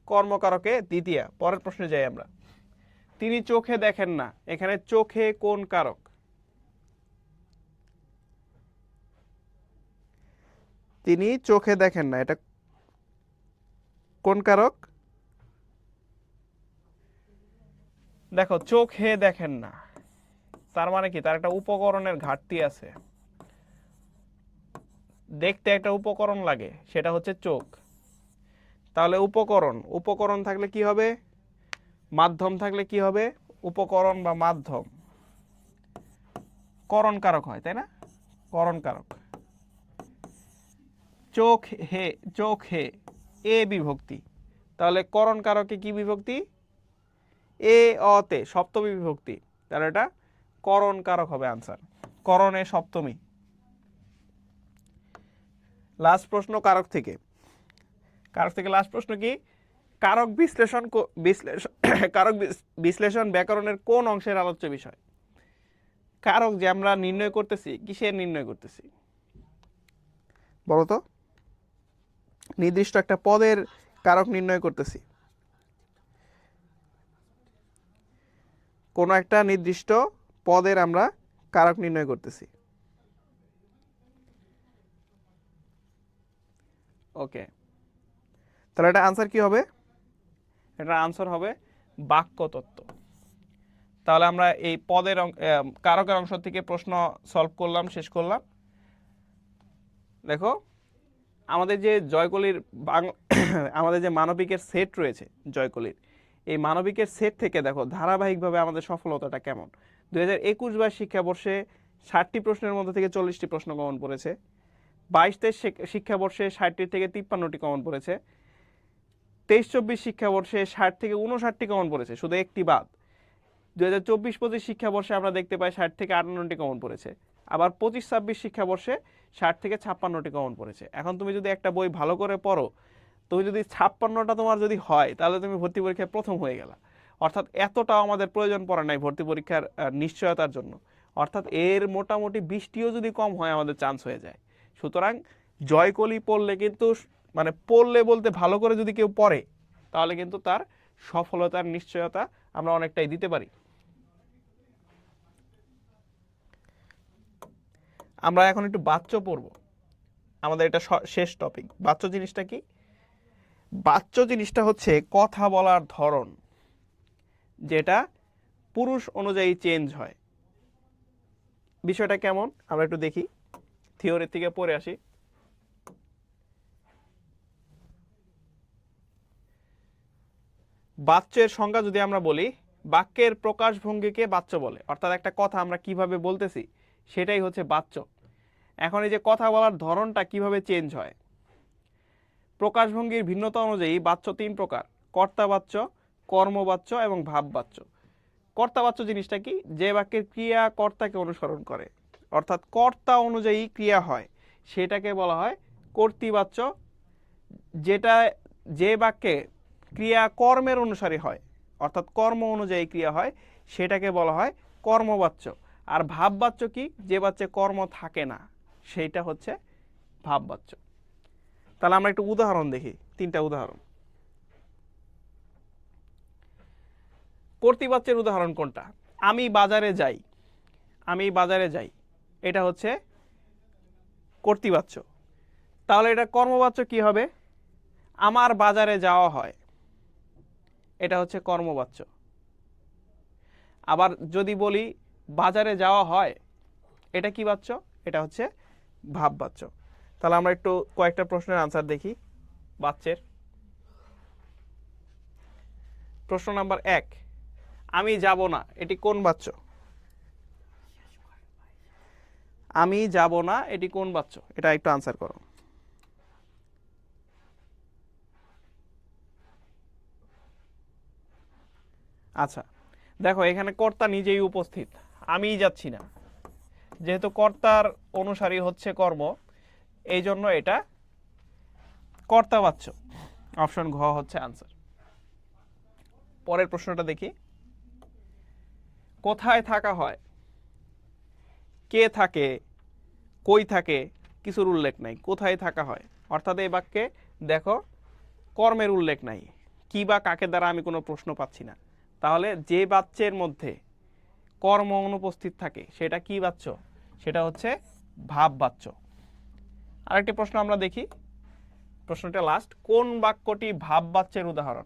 কর্মকারকে দ্বিতীয়া। পরের প্রশ্নে যাই আমরা। তিনি চোখে দেখেন না, এখানে চোখে কোন কারক? তিনি চোখে দেখেন না, এটা কোন কারক? দেখো চোখে দেখেন না, তার মানে কি? তার একটা উপকরণের ঘাটতি আছে। দেখতে একটা উপকরণ লাগে, সেটা হচ্ছে চোখ। তাহলে উপকরণ, উপকরণ থাকলে কি হবে? মাধ্যম থাকলে কি হবে? উপকরণ বা মাধ্যম করণ কারক হয়, তাই না? করণ কারক। চোখ হে, চোখ হে এ বিভক্তি, তাহলে করণ কারকে কি বিভক্তি? এ অতে সপ্তমী বিভক্তি, তাহলে এটা করণ কারক হবে আনসার, করণে সপ্তমী। লাস্ট প্রশ্ন কারক থেকে। কারক থেকে লাস্ট প্রশ্ন কি? কারক বিশ্লেষণ কারক বিশ্লেষণ ব্যাকরণের কোন অংশের আলোচ্য বিষয়? কারক যে আমরা নির্ণয় করতেছি, কিসের নির্ণয় করতেছি বলতো? নির্দিষ্ট একটা পদের কারক নির্ণয় করতেছি, কোন একটা নির্দিষ্ট পদের আমরা কারক নির্ণয় করতেছি। ওকে, তাহলে এটা আনসার কি হবে? এটা আনসার হবে বাক্যতত্ত্ব। তাহলে আমরা এই পদের কারকের অংশ থেকে প্রশ্ন সলভ করলাম, শেষ করলাম। দেখো আমাদের যে জয়কলির আমাদের যে মানবিকের সেট রয়েছে জয়কলির, এই মানবিকের সেট থেকে দেখো ধারাবাহিকভাবে আমাদের সফলতাটা কেমন। 2021-22 শিক্ষাবর্ষে 60টি প্রশ্নের মধ্যে থেকে 40টি প্রশ্ন কমন পড়েছে। 22-23 শিক্ষাবর্ষে 60টি থেকে 53টি কমন পড়েছে। 23-24 শিক্ষাবর্ষে 60 থেকে 59টি কমন পড়েছে, শুধু একটি বাদ। 2024-25 শিক্ষাবর্ষে আমরা দেখতে পাই 60 থেকে 58টি কমন পড়েছে। আবার 25-26 শিক্ষাবর্ষে 60 থেকে 56টি কমন পড়েছে। এখন তুমি যদি একটা বই ভালো করে পড়ো, তুমি যদি 56টা তোমার যদি হয়, তাহলে তুমি ভর্তি পরীক্ষায় প্রথম হয়ে গেলা। অর্থাৎ এতটাও আমাদের প্রয়োজন পড়ে নাই ভর্তি পরীক্ষার নিশ্চয়তার জন্য। অর্থাৎ এর মোটামুটি 20টিও যদি কম হয় আমাদের চান্স হয়ে যায়। সুতরাং জয়কলি পড়লে কিন্তু, মানে পড়লে বলতে ভালো করে যদি কেউ পড়ে, তাহলে কিন্তু তার সফলতার নিশ্চয়তা আমরা অনেকটাই দিতে পারি। আমরা এখন একটু বাচ্য পড়ব, আমাদের এটা শেষ টপিক। বাচ্য জিনিসটা কি? বাচ্য জিনিসটা হচ্ছে কথা বলার ধরন, যেটা পুরুষ অনুযায়ী চেঞ্জ হয়। বিষয়টা কেমন আমরা একটু দেখি, থিওরি থেকে পড়ে আসি। বাচ্যের সংজ্ঞা যদি আমরা বলি, বাক্যের প্রকাশভঙ্গিকে বাচ্য বলে। অর্থাৎ একটা কথা আমরা কিভাবে বলতেছি সেটাই হচ্ছে বাচ্য। এখন এই যে কথা বলার ধরনটা কিভাবে চেঞ্জ হয়, প্রকাশভঙ্গির ভিন্নতা অনুযায়ী বাচ্য 3 প্রকার: কর্তাবাচ্য, কর্মবাচ্য এবং ভাববাচ্য। কর্তাবাচ্য জিনিসটা কি? যে বাক্যের ক্রিয়া কর্তাকে অনুসরণ করে, অর্থাৎ কর্তা অনুযায়ী ক্রিয়া হয় সেটাকে বলা হয় কর্তৃবাচ্য। যেটা যে বাক্যে ক্রিয়া কর্মের অনুসারী হয় অর্থাৎ কর্ম অনুযায়ী ক্রিয়া হয় সেটাকে বলা হয় কর্মবাচ্য। আর ভাববাচ্য কি? যে বাচ্চে কর্ম থাকে না সেইটা হচ্ছে ভাববাচ্য। তাহলে আমরা একটু উদাহরণ দেখি, 3টা উদাহরণ। কর্তৃবাচ্যের উদাহরণ কোনটা? আমি বাজারে যাই, আমি বাজারে যাই, এটা হচ্ছে কর্তৃবাচ্য। তাহলে এটা কর্মবাচ্য কি হবে? আমার বাজারে যাওয়া হয়, এটা হচ্ছে কর্মবাচ্য। আবার যদি বলি বাজারে যাওয়া হয়, এটা কি বাচ্য? এটা হচ্ছে ভাববাচ্য। তাহলে আমরা একটু কয়েকটা প্রশ্নের আনসার দেখি বাচ্যের। প্রশ্ন নাম্বার 1, আমি যাব না, এটি কোন বাচ্য? আমি যাব না, এটি কোন বাচ্য? এটা একটু আনসার করো। আচ্ছা, দেখো এখানে কর্তা নিজেই উপস্থিত, আমি যাচ্ছি না। যেহেতু কর্তার অনুসারী হচ্ছে কর্ম, এই জন্য এটা কর্তাবাচ্য। অপশন ঘ হচ্ছে আনসার। পরের প্রশ্নটা দেখি। কোথায় থাকা হয়? কে থাকে, কই থাকে, কিছুর উল্লেখ নাই। কোথায় থাকা হয় অর্থাৎ এই বাক্যে দেখো কর্মের উল্লেখ নাই, কি বা কাকে দ্বারা আমি কোনো প্রশ্ন পাচ্ছি না। তাহলে যে বাচ্যের মধ্যে কর্ম অনুপস্থিত থাকে সেটা কি বাচ্য? সেটা হচ্ছে ভাব বাচ্য। আরেকটি প্রশ্ন আমরা দেখি, প্রশ্নটা লাস্ট। কোন বাক্যটি ভাব বাচ্যের উদাহরণ?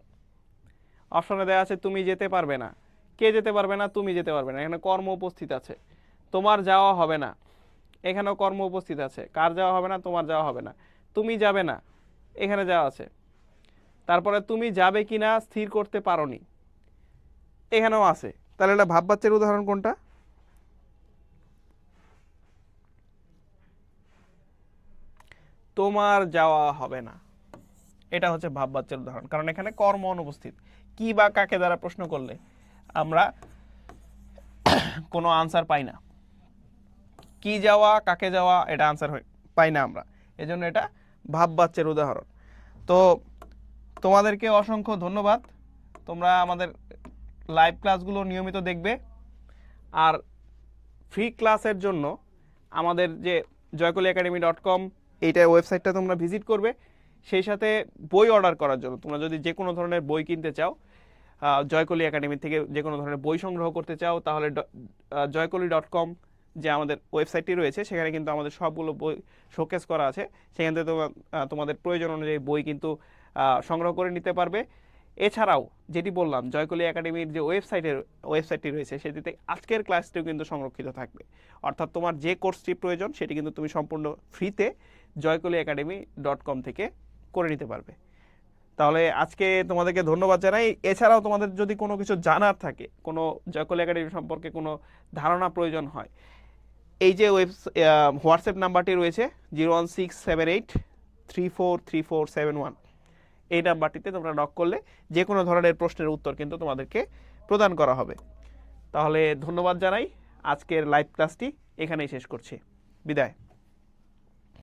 অপশনে দেওয়া আছে তুমি যেতে পারবে না। কে যেতে পারবে না? তুমি যেতে পারবে না। এখানে কর্ম উপস্থিত আছে। তোমার যাওয়া হবে না, এখানেও কর্ম উপস্থিত আছে। কার যাওয়া হবে না? তোমার যাওয়া হবে না। তুমি যাবে না, এখানে যাওয়া আছে। তারপরে তুমি যাবে কিনা স্থির করতে পারোনি, এখানেও আছে। তাহলে এটা ভাব বাচ্যের উদাহরণ কোনটা? তোমার যাওয়া হবে না, এটা হচ্ছে ভাব বাচ্যের উদাহরণ, কারণ এখানে কর্ম অনুপস্থিত। কি বা কাকে দ্বারা প্রশ্ন করলে আমরা কোনো আনসার পাই না। কি যাওয়া, কাকে যাওয়া, এটা আনসার পাই না আমরা, এজন্য এটা ভাব বাচ্যের উদাহরণ। তো তোমাদেরকে অসংখ্য ধন্যবাদ। তোমরা আমাদের লাইভ ক্লাসগুলো নিয়মিত দেখবে। আর ফ্রি ক্লাসের জন্য আমাদের যে joykolyaacademy.com এইটা ওয়েবসাইটটা তোমরা ভিজিট করবে। সেই সাথে বই অর্ডার করার জন্য তোমরা যদি যে কোনো ধরনের বই কিনতে চাও, জয়কলি একাডেমি থেকে যে কোনো ধরনের বই সংগ্রহ করতে চাও, তাহলে joykolya.com যে আমাদের ওয়েবসাইটটি রয়েছে সেখানে কিন্তু আমাদের সবগুলো বই শোকেস করা আছে। সেখান থেকে তোমাদের প্রয়োজন অনুযায়ী বই কিন্তু সংগ্রহ করে নিতে পারবে। এছাড়াও যেটি বললাম, জয়কলি একাডেমির যে ওয়েবসাইটটি রয়েছে সেটিতে আজকের ক্লাসটিও কিন্তু সংরক্ষিত থাকবে। অর্থাৎ তোমার যে কোর্সটি প্রয়োজন সেটি কিন্তু তুমি সম্পূর্ণ ফ্রিতে joykolyaacademy.com থেকে করে নিতে পারবে। তাহলে আজকে তোমাদেরকে ধন্যবাদ জানাই। এছাড়াও তোমাদের যদি কোনো কিছু জানার থাকে, কোনো জয়কলি একাডেমি সম্পর্কে কোনো ধারণা প্রয়োজন হয়, এই যে হোয়াটসঅ্যাপ নাম্বারটি রয়েছে 01678343471, এই নাম্বারটিতে তোমরা নক করলে যে কোনো ধরনের প্রশ্নের উত্তর কিন্তু তোমাদেরকে প্রদান করা হবে। তাহলে ধন্যবাদ জানাই। আজকের লাইভ ক্লাসটি এখানেই শেষ করছি। বিদায়।